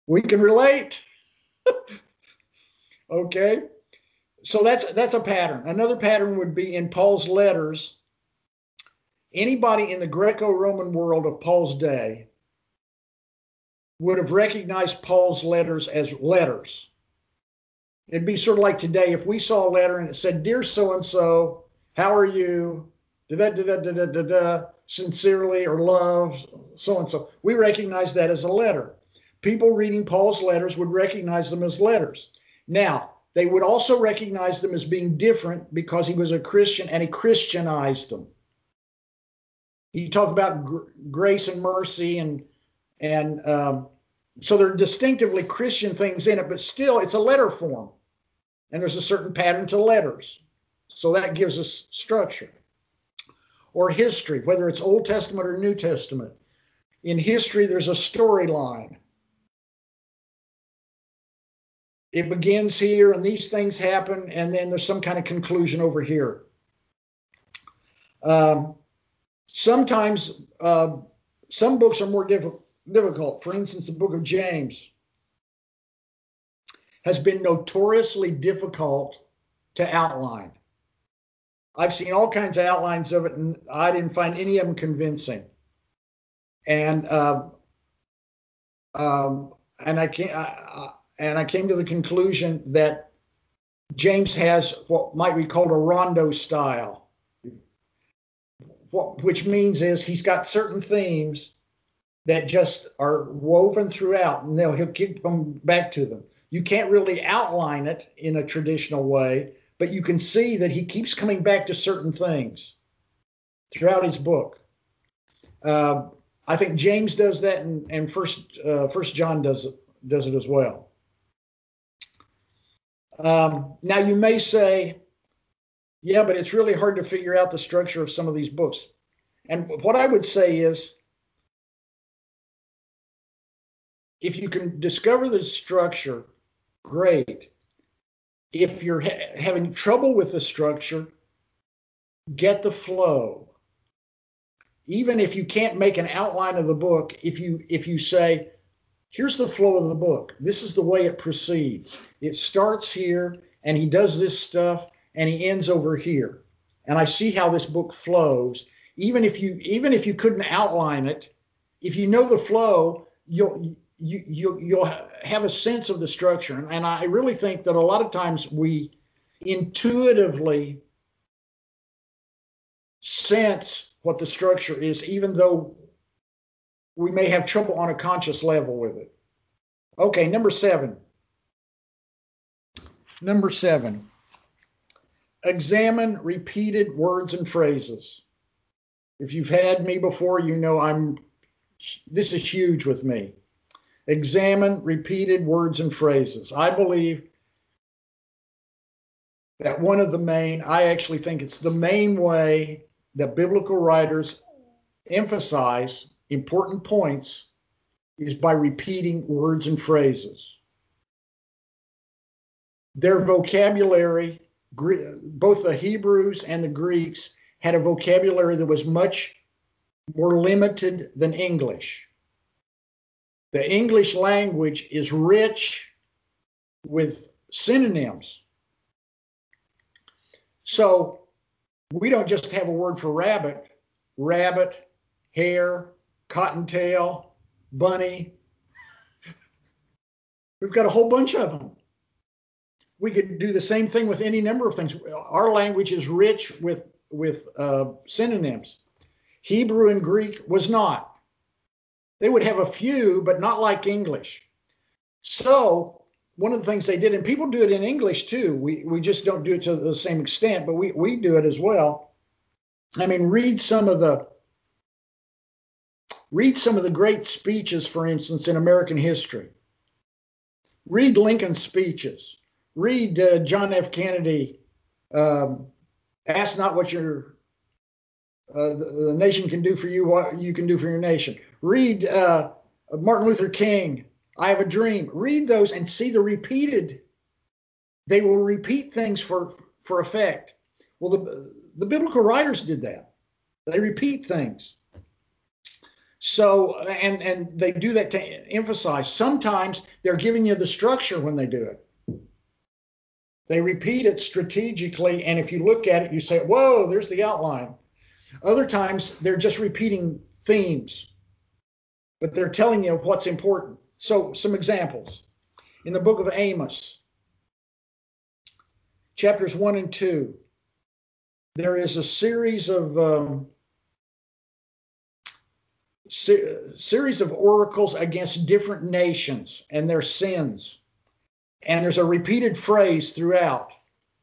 We can relate. Okay. So that's a pattern. Another pattern would be in Paul's letters. Anybody in the Greco-Roman world of Paul's day would have recognized Paul's letters as letters. It'd be sort of like today, if we saw a letter and it said, Dear so-and-so, how are you? Sincerely, or love, so-and-so. We recognize that as a letter. People reading Paul's letters would recognize them as letters. Now, they would also recognize them as being different because he was a Christian and he Christianized them. He talked about grace and mercy, and so there are distinctively Christian things in it, but still it's a letter form. And there's a certain pattern to letters. So that gives us structure. Or history, whether it's Old Testament or New Testament. In history, there's a storyline. It begins here and these things happen, and then there's some kind of conclusion over here. Sometimes some books are more difficult. For instance, the book of James has been notoriously difficult to outline. I've seen all kinds of outlines of it, and I didn't find any of them convincing. And I came to the conclusion that James has what might be called a rondo style, which means is he's got certain themes that just are woven throughout, and he'll keep them back to them. You can't really outline it in a traditional way, but you can see that he keeps coming back to certain things throughout his book. I think James does that, and First John does it as well. Now you may say, yeah, but it's really hard to figure out the structure of some of these books. And what I would say is, if you can discover the structure, great. If you're having trouble with the structure, get the flow. Even if you can't make an outline of the book, if you say, here's the flow of the book, this is the way it proceeds. It starts here, and he does this stuff, and he ends over here. And I see how this book flows. Even if you couldn't outline it, if you know the flow, you'll have a sense of the structure. And I really think that a lot of times we intuitively sense what the structure is, even though we may have trouble on a conscious level with it. Okay, number seven. Examine repeated words and phrases. If you've had me before, you know this is huge with me. Examine repeated words and phrases. I believe that I actually think it's the main way that biblical writers emphasize important points is by repeating words and phrases. Their vocabulary, both the Hebrews and the Greeks, had a vocabulary that was much more limited than English. The English language is rich with synonyms. So we don't just have a word for rabbit, hare, cottontail, bunny. We've got a whole bunch of them. We could do the same thing with any number of things. Our language is rich with synonyms. Hebrew and Greek was not. They would have a few, but not like English. So one of the things they did, and people do it in English too, we just don't do it to the same extent, but we do it as well. I mean, read some of the great speeches, for instance, in American history. Read Lincoln's speeches. Read John F. Kennedy, ask not what the nation can do for you, what you can do for your nation. Read Martin Luther King, I Have a Dream. Read those and see they will repeat things for effect. Well, the biblical writers did that. They repeat things. So, and they do that to emphasize. Sometimes they're giving you the structure when they do it. They repeat it strategically, and if you look at it, you say, whoa, there's the outline. Other times, they're just repeating themes, but they're telling you what's important. So, some examples. In the book of Amos, chapters 1 and 2, there is a series of oracles against different nations and their sins. And there's a repeated phrase throughout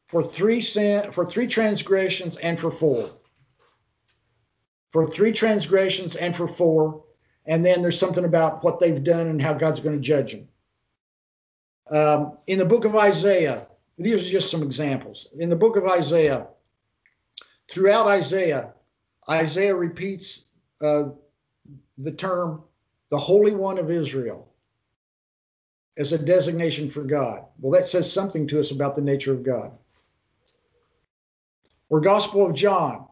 for three transgressions and for four. For 3 transgressions and for 4. And then there's something about what they've done and how God's going to judge them. In the book of Isaiah, these are just some examples. In the book of Isaiah, throughout Isaiah repeats the term, the Holy One of Israel, as a designation for God. Well, that says something to us about the nature of God. Or Gospel of John.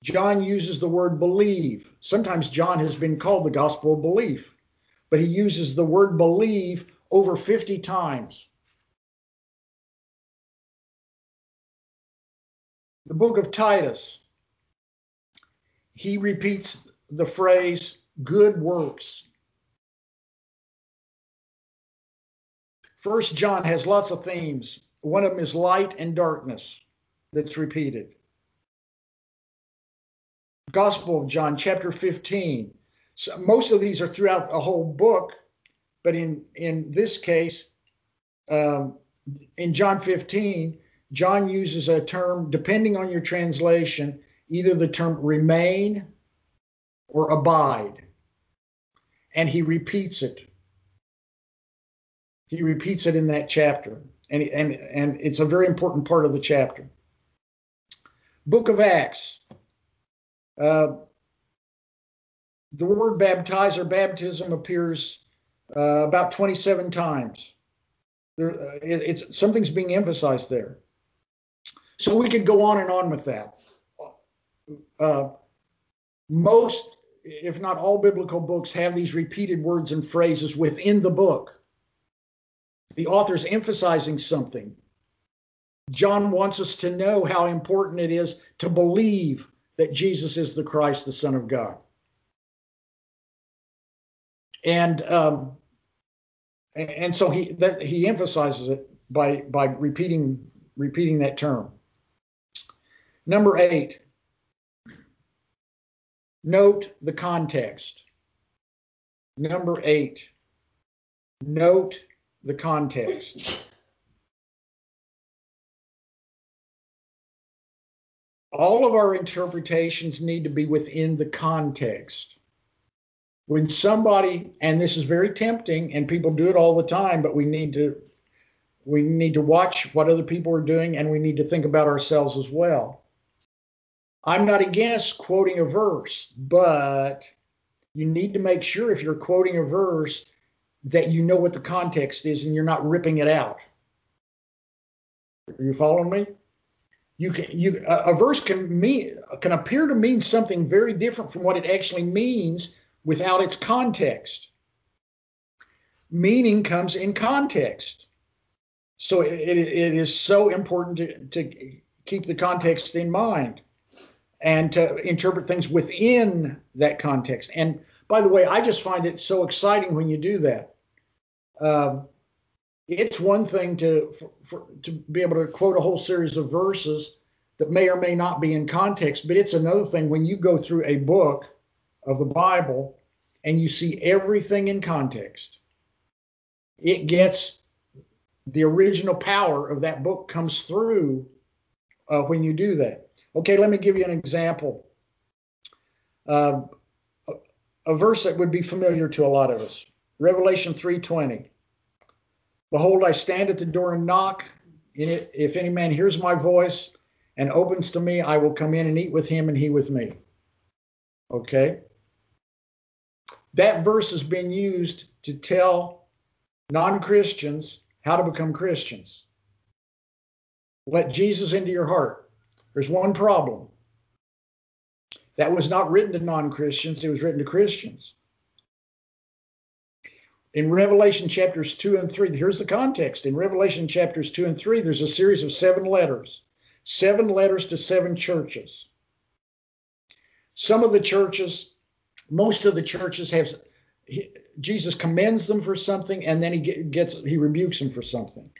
John uses the word believe. Sometimes John has been called the Gospel of Belief, but he uses the word believe over 50 times. The book of Titus, he repeats the phrase good works. 1 John has lots of themes. One of them is light and darkness that's repeated. Gospel of John, chapter 15. So most of these are throughout a whole book, but in this case, in John 15, John uses a term, depending on your translation, either the term remain or abide. And he repeats it. He repeats it in that chapter. And it's a very important part of the chapter. Book of Acts. The word baptize or baptism appears about 27 times. Something's being emphasized there. So we could go on and on with that. Most, if not all, biblical books have these repeated words and phrases within the book. The author's emphasizing something. John wants us to know how important it is to believe that Jesus is the Christ, the Son of God. And so he emphasizes it by repeating that term. Number 8, note the context. Number 8, note the context. All of our interpretations need to be within the context. When somebody, and this is very tempting, and people do it all the time, but we need to watch what other people are doing, and we need to think about ourselves as well. I'm not against quoting a verse, but you need to make sure if you're quoting a verse that you know what the context is and you're not ripping it out. Are you following me? A verse can appear to mean something very different from what it actually means without its context. meaning comes in context. So it is so important to keep the context in mind and to interpret things within that context. And by the way, I just find it so exciting when you do that. It's one thing to be able to quote a whole series of verses that may or may not be in context, but it's another thing when you go through a book of the Bible and you see everything in context. It gets the original power of that book comes through when you do that. Okay, let me give you an example. A verse that would be familiar to a lot of us. Revelation 3:20. Behold, I stand at the door and knock. If any man hears my voice and opens to me, I will come in and eat with him and he with me. Okay? That verse has been used to tell non-Christians how to become Christians. Let Jesus into your heart. There's one problem. That was not written to non-Christians. It was written to Christians. In Revelation chapters 2 and 3, here's the context. In Revelation chapters 2 and 3, there's a series of 7 letters. 7 letters to 7 churches. Some of the churches, most of the churches have, Jesus commends them for something and then he rebukes them for something.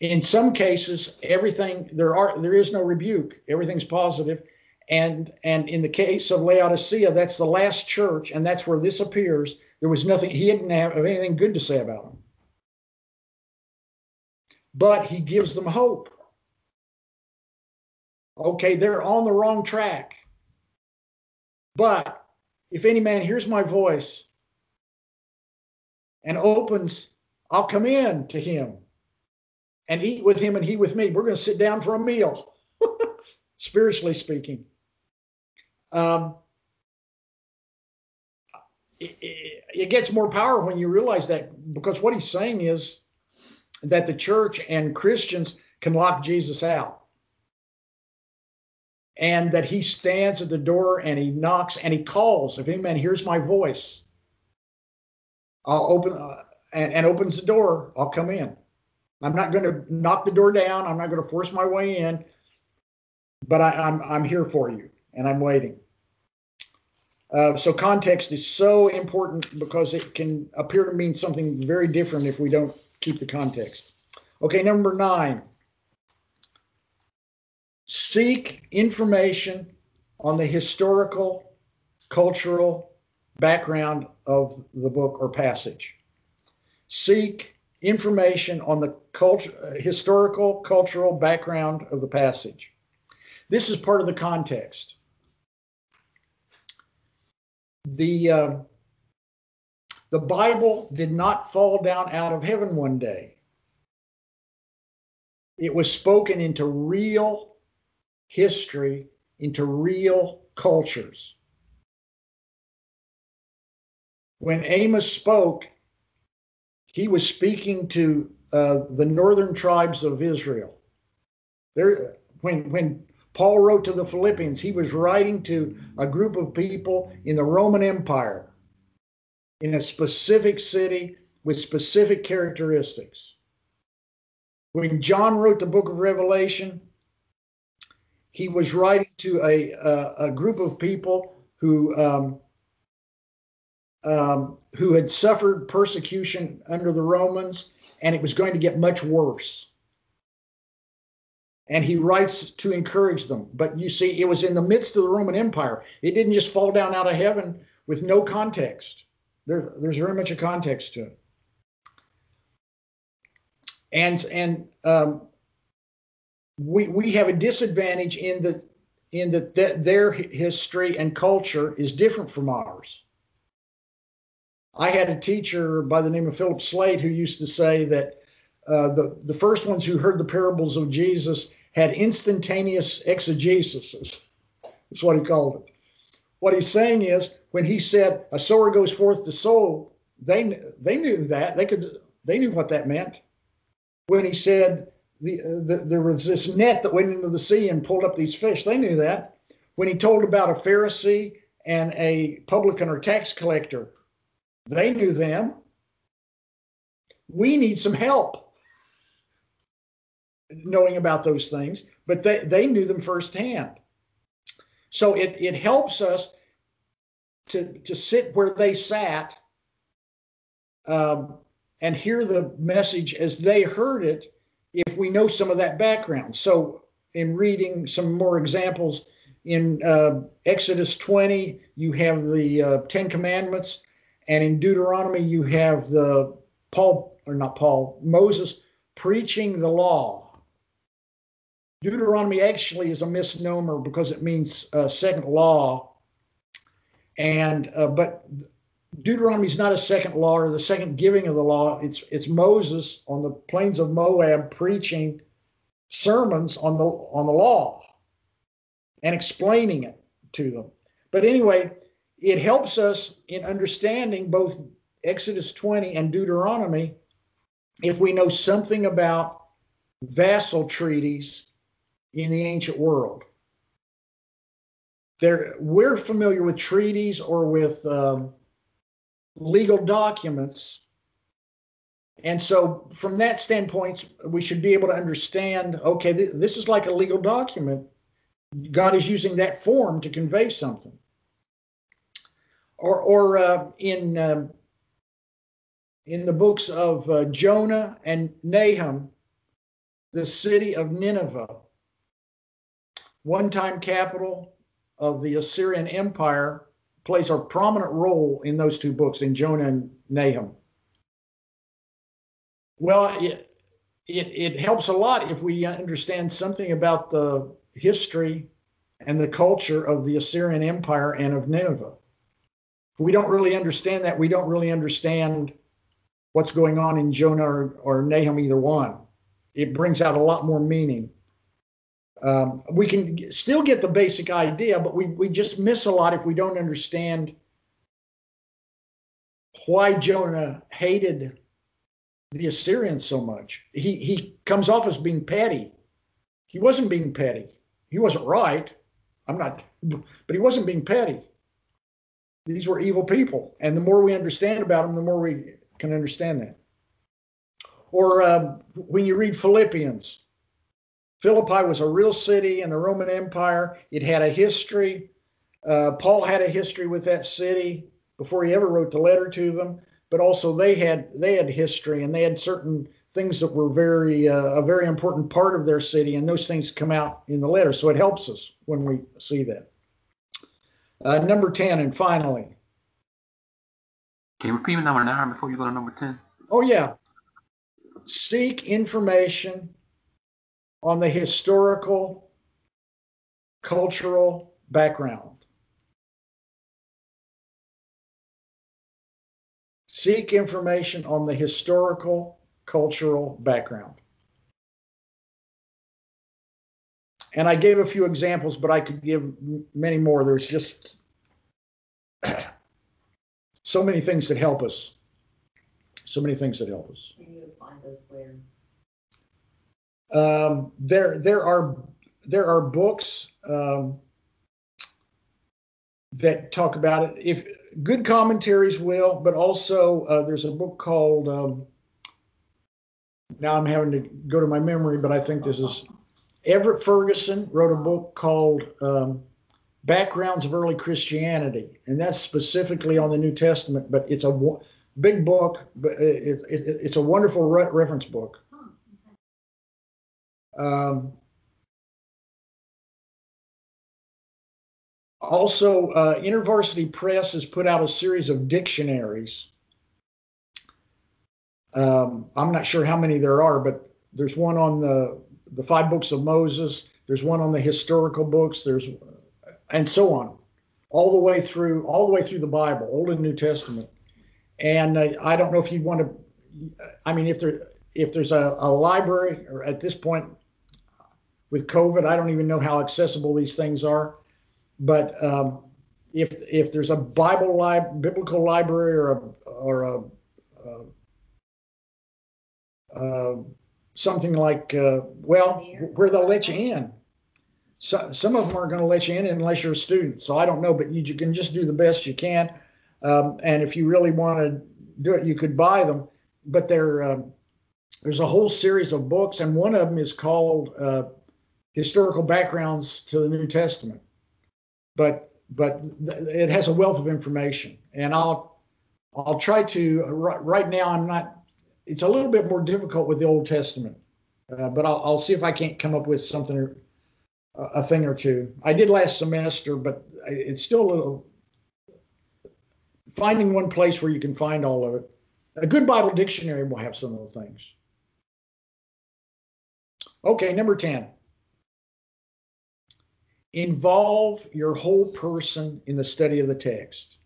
In some cases, there is no rebuke. Everything's positive. And in the case of Laodicea, that's the last church, and that's where this appears. There was nothing, he didn't have anything good to say about them. But he gives them hope. Okay, they're on the wrong track. But if any man hears my voice and opens, I'll come in to him and eat with him and he with me. We're going to sit down for a meal, spiritually speaking. It gets more power when you realize that, because what he's saying is that the church and Christians can lock Jesus out. And that he stands at the door and he knocks and he calls. If any man hears my voice, I'll open and opens the door, I'll come in. I'm not going to knock the door down. I'm not going to force my way in, but I'm here for you and I'm waiting. So context is so important because it can appear to mean something very different if we don't keep the context. Okay, number 9. Seek information on the historical, cultural background of the book or passage. Seek information on the historical, cultural background of the passage. This is part of the context. The Bible did not fall down out of heaven one day. It was spoken into real history, into real cultures. When Amos spoke, he was speaking to the northern tribes of Israel. When Paul wrote to the Philippians, he was writing to a group of people in the Roman Empire, in a specific city with specific characteristics. When John wrote the book of Revelation, he was writing to a group of people who had suffered persecution under the Romans, and it was going to get much worse. And he writes to encourage them. But you see, it was in the midst of the Roman Empire. It didn't just fall down out of heaven with no context. There's very much a context to it. And we have a disadvantage in that their history and culture is different from ours. I had a teacher by the name of Philip Slade who used to say that the first ones who heard the parables of Jesus had instantaneous exegesis. That's what he called it. What he's saying is, when he said a sower goes forth to sow, they knew that. They knew what that meant. When he said there was this net that went into the sea and pulled up these fish, they knew that. When he told about a Pharisee and a publican or tax collector, they knew them. We need some help knowing about those things, but they knew them firsthand. So it helps us to sit where they sat and hear the message as they heard it if we know some of that background. So in reading some more examples, in Exodus 20, you have the Ten Commandments, and in Deuteronomy, you have Moses preaching the law. Deuteronomy actually is a misnomer because it means second law, but Deuteronomy is not a second law or the second giving of the law. It's Moses on the plains of Moab preaching sermons on the law and explaining it to them. But anyway, it helps us in understanding both Exodus 20 and Deuteronomy if we know something about vassal treaties in the ancient world. We're familiar with treaties or with legal documents. And so from that standpoint, we should be able to understand, okay, this is like a legal document. God is using that form to convey something. Or in the books of Jonah and Nahum, the city of Nineveh, one-time capital of the Assyrian Empire, plays a prominent role in those two books, in Jonah and Nahum. Well, it helps a lot if we understand something about the history and the culture of the Assyrian Empire and of Nineveh. If we don't really understand that, we don't really understand what's going on in Jonah or Nahum, either one. It brings out a lot more meaning. We can still get the basic idea, but we just miss a lot if we don't understand why Jonah hated the Assyrians so much. He comes off as being petty. He wasn't being petty. He wasn't right. But he wasn't being petty. These were evil people. And the more we understand about them, the more we can understand that. Or when you read Philippians, Philippi was a real city in the Roman Empire. It had a history. Paul had a history with that city before he ever wrote the letter to them. But also they had history, and they had certain things that were a very important part of their city, and those things come out in the letter. So it helps us when we see that. Number 10, and finally. Can you repeat number 9 before you go to number 10? Oh, yeah. Seek information on the historical, cultural background. Seek information on the historical, cultural background. And I gave a few examples, but I could give many more. There's just so many things that help us. So many things that help us. You need to find those where. There are books that talk about it. If good commentaries will, but also there's a book called. Now I'm having to go to my memory, but I think this is Everett Ferguson wrote a book called Backgrounds of Early Christianity, and that's specifically on the New Testament. But it's a big book, but it's a wonderful reference book. Also, InterVarsity Press has put out a series of dictionaries. I'm not sure how many there are, but there's one on the 5 books of Moses. There's one on the historical books. And so on, all the way through the Bible, Old and New Testament. And I don't know if you'd want to. I mean, if there's a library, or at this point with COVID, I don't even know how accessible these things are. But if there's a biblical library or something like where they'll let you in. So, some of them aren't going to let you in unless you're a student. So I don't know, but you can just do the best you can. And if you really want to do it, you could buy them. but there's a whole series of books, and one of them is called Historical Backgrounds to the New Testament. But it has a wealth of information, and I'll try to. Right now, I'm not. It's a little bit more difficult with the Old Testament, but I'll see if I can't come up with something, a thing or two. I did last semester, but it's still a little. Finding one place where you can find all of it. A good Bible dictionary will have some of the things. Okay, number 10. Involve your whole person in the study of the text.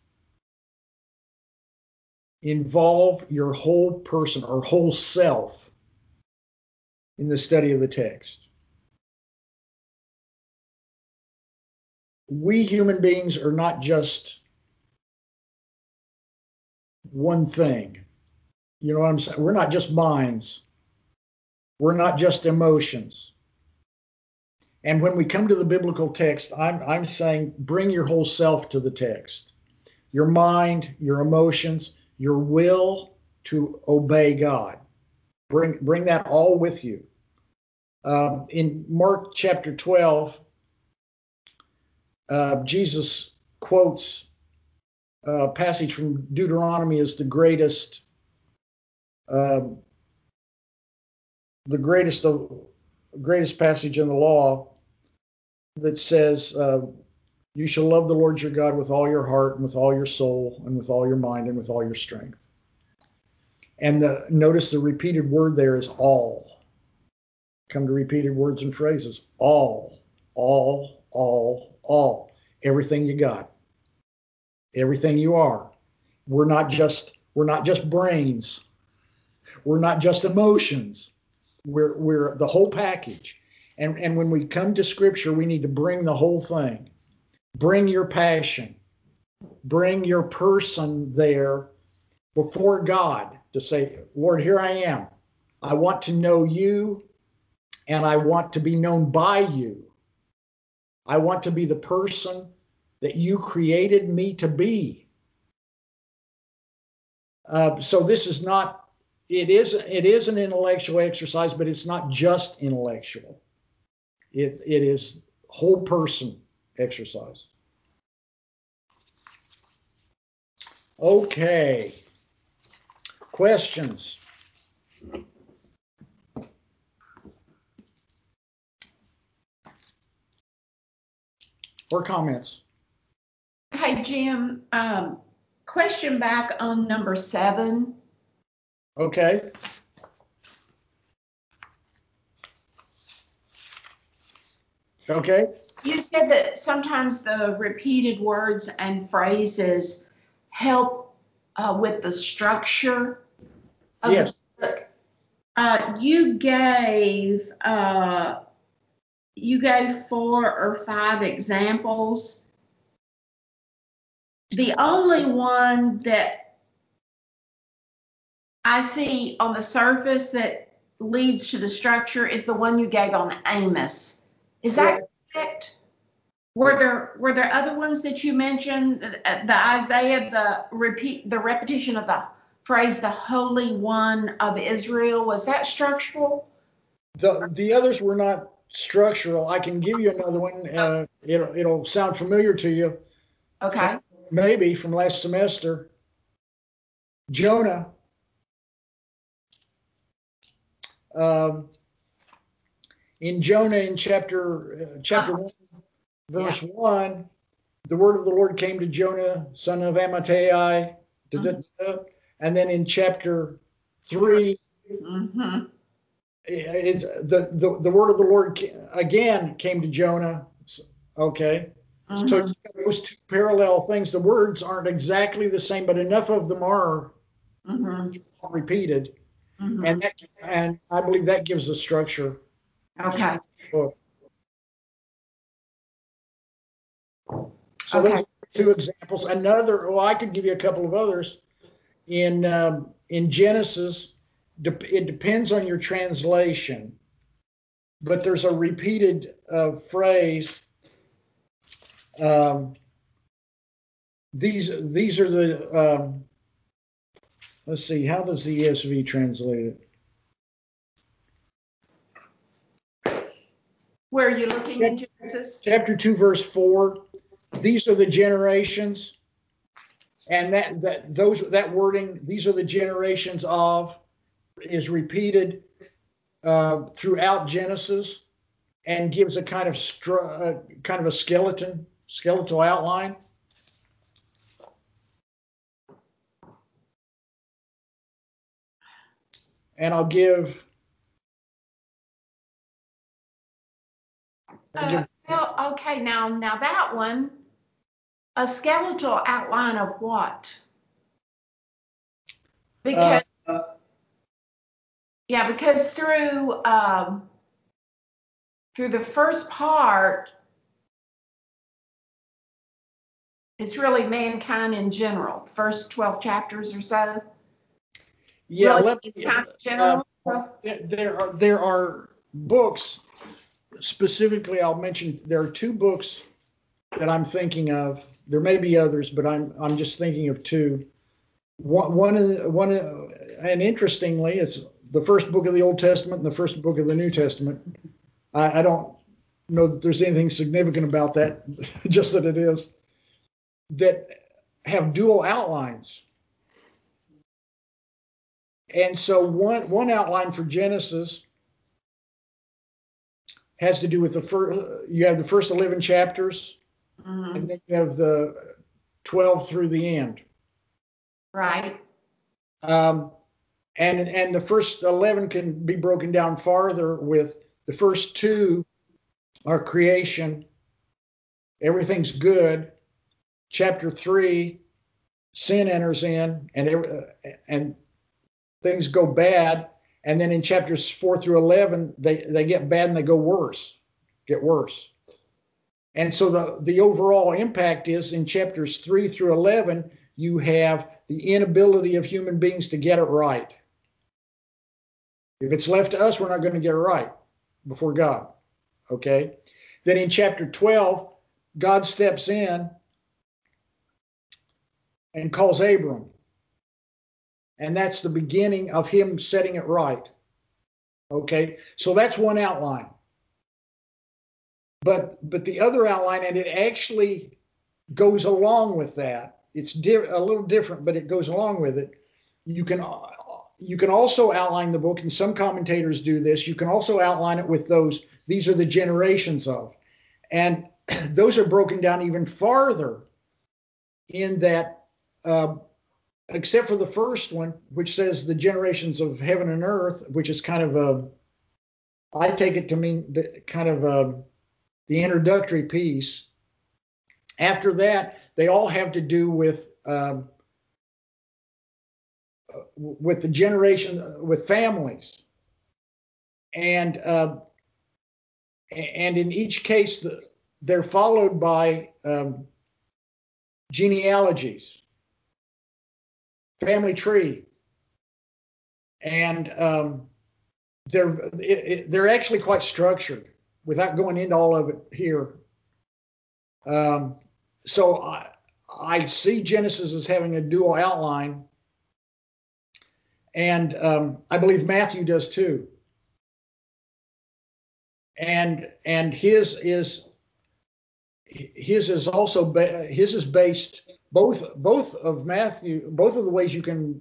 Involve your whole person or whole self in the study of the text. We human beings are not just one thing. You know what I'm saying? We're not just minds. We're not just emotions. And when we come to the biblical text, I'm saying bring your whole self to the text. Your mind, your emotions, your will to obey God. Bring that all with you. In Mark chapter 12, Jesus quotes a passage from Deuteronomy as the greatest passage in the law, that says, you shall love the Lord your God with all your heart and with all your soul and with all your mind and with all your strength. And notice the repeated word there is all. Come to repeated words and phrases. All. Everything you got. Everything you are. We're not just brains. We're not just emotions. We're the whole package. And when we come to Scripture, we need to bring the whole thing. Bring your passion. Bring your person there before God to say, Lord, here I am. I want to know you, and I want to be known by you. I want to be the person that you created me to be. So this is not, it is an intellectual exercise, but it's not just intellectual. It is whole person exercise. Okay. Questions? Or comments? Hey, Jim, question back on number 7. Okay. Okay. You said that sometimes the repeated words and phrases help with the structure of Yes. the book. You gave 4 or 5 examples. The only one that I see on the surface that leads to the structure is the one you gave on Amos. Is that correct? Were there other ones that you mentioned? The Isaiah, the repetition of the phrase, the Holy One of Israel, was that structural? The others were not structural. I can give you another one. It'll sound familiar to you. Okay. Maybe from last semester. Jonah. In Jonah, in chapter 1, verse 1, the word of the Lord came to Jonah, son of Amittai, and then in chapter 3, it's the word of the Lord again came to Jonah. Okay, so those 2 parallel things. The words aren't exactly the same, but enough of them are repeated, and I believe that gives the structure. Okay. So those are 2 examples. I could give you a couple of others. In Genesis, it depends on your translation, but there's a repeated phrase. These are the. let's see, how does the ESV translate it? Where are you looking in Genesis? Chapter 2, verse 4. These are the generations, and that wording, these are the generations of, is repeated throughout Genesis, and gives a kind of a skeletal outline. And I'll give. Well, okay, now that one, a skeletal outline of what? Because because through the first part, it's really mankind in general. First 12 chapters or so. Yeah, really let me. General. There are books. Specifically, I'll mention there are two books that I'm thinking of. There may be others, but I'm just thinking of two. One, and interestingly, it's the first book of the Old Testament and the first book of the New Testament. I don't know that there's anything significant about that, just that it is, that have dual outlines. And so one outline for Genesis has to do with you have the first 11 chapters, and then you have the 12 through the end. Right. And the first 11 can be broken down farther with the first two are creation. Everything's good. Chapter 3, sin enters in, and things go bad. And then in chapters 4 through 11, they get bad and they get worse. And so the overall impact is in chapters 3 through 11, you have the inability of human beings to get it right. If it's left to us, we're not going to get it right before God. Okay. Then in chapter 12, God steps in and calls Abram. And that's the beginning of him setting it right. Okay. So that's one outline. But the other outline, and it actually goes along with that. It's a little different, but it goes along with it. You can also outline the book, and some commentators do this. You can also outline it with these are the generations of. And those are broken down even farther in that, except for the first one, which says the generations of heaven and earth, which is kind of I take it to mean the introductory piece. After that, they all have to do with the generation, with families, and in each case, they're followed by genealogies, family tree, and they're actually quite structured. Without going into all of it here, so I see Genesis as having a dual outline, and I believe Matthew does too. And his is also his is based both of Matthew, both of the ways you can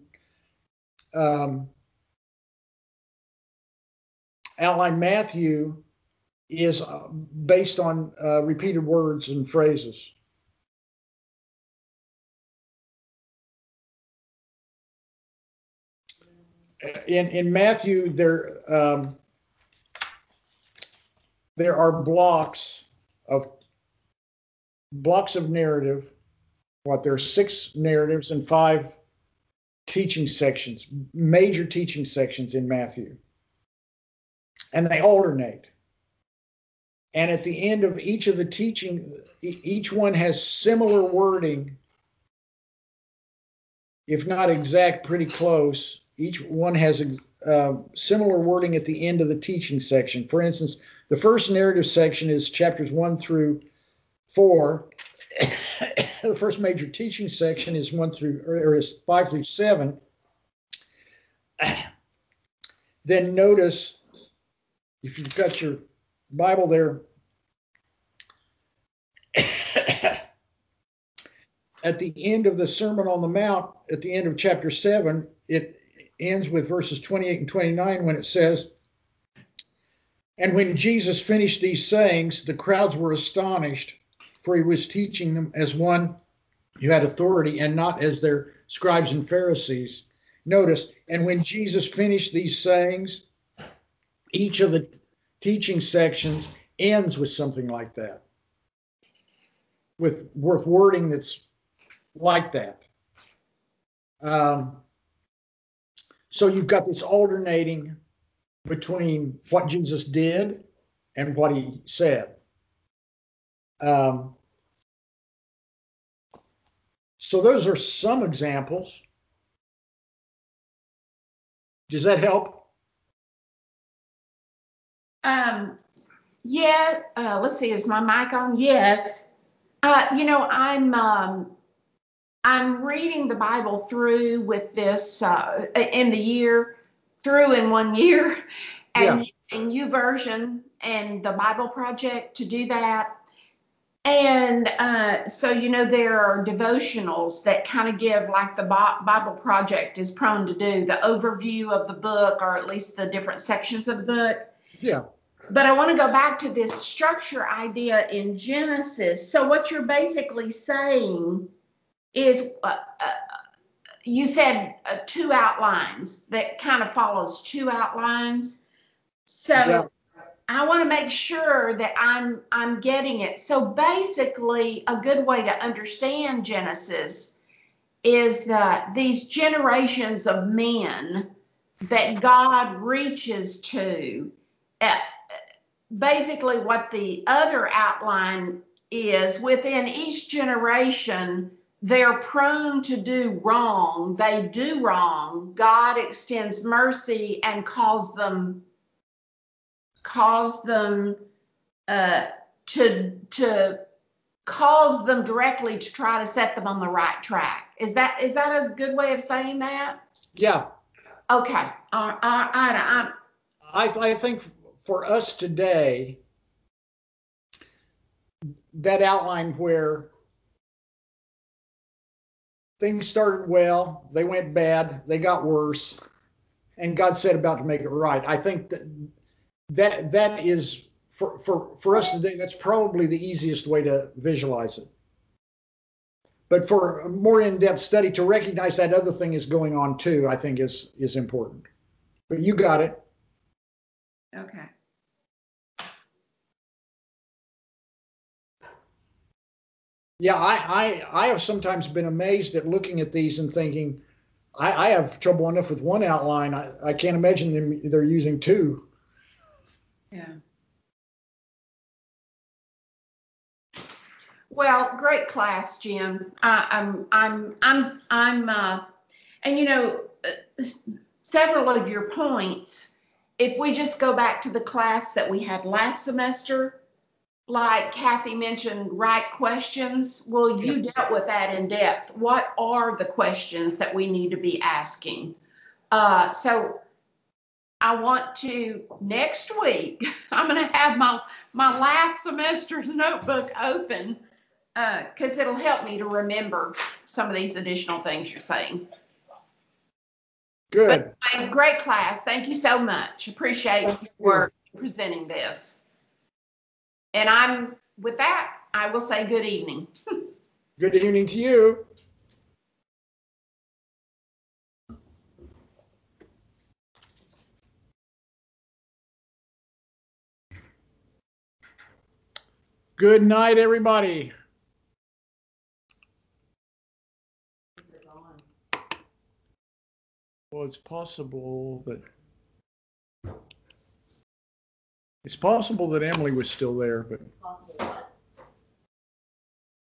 outline Matthew is based on repeated words and phrases. In Matthew, there are blocks of narrative. There are 6 narratives and 5 teaching sections, major teaching sections in Matthew, and they alternate. And at the end of each of the teaching, each one has similar wording, if not exact, pretty close. Each one has similar wording at the end of the teaching section. For instance, the first narrative section is chapters 1 through 4. The first major teaching section is 5 through 7. then notice, if you've got your Bible there, at the end of the Sermon on the Mount, at the end of chapter 7, it ends with verses 28 and 29 when it says, "And when Jesus finished these sayings, the crowds were astonished, for he was teaching them as one who had authority and not as their scribes and Pharisees." Notice, and when Jesus finished these sayings, each of the teaching sections ends with something like that, with wording that's like that. So you've got this alternating between what Jesus did and what he said. So those are some examples. Does that help? Yeah, let's see, is my mic on? Yes. I'm reading the Bible through with this in the year, through in 1 year, and using YouVersion and the Bible Project to do that. And so, there are devotionals that kind of give, like the Bible Project is prone to do, the overview of the book, or at least the different sections of the book. Yeah. But I want to go back to this structure idea in Genesis. So what you're basically saying is, you said 2 outlines, that kind of follows 2 outlines. So yeah. I want to make sure that I'm getting it. So basically, a good way to understand Genesis is that these generations of men that God reaches to, basically what the other outline is, within each generation, they're prone to do wrong. They do wrong. God extends mercy and calls them directly to try to set them on the right track. Is that a good way of saying that? Yeah. Okay. I think for us today, that outline where things started well, they went bad, they got worse, and God set about to make it right. I think that is, for us today, that's probably the easiest way to visualize it. But for a more in-depth study, to recognize that other thing is going on too, I think is important. But you got it. Okay. Yeah, I have sometimes been amazed at looking at these and thinking, I have trouble enough with one outline. I can't imagine they're using 2. Yeah. Well, great class, Jim. And several of your points, if we just go back to the class that we had last semester, like Kathy mentioned, right questions. Well, you dealt with that in depth. What are the questions that we need to be asking? So I want to, next week, I'm going to have my last semester's notebook open, because it'll help me to remember some of these additional things you're saying. Good. But, great class. Thank you so much. Appreciate your work presenting this. And with that, I will say good evening. Good evening to you. Good night, everybody. Well, it's possible that Emily was still there, but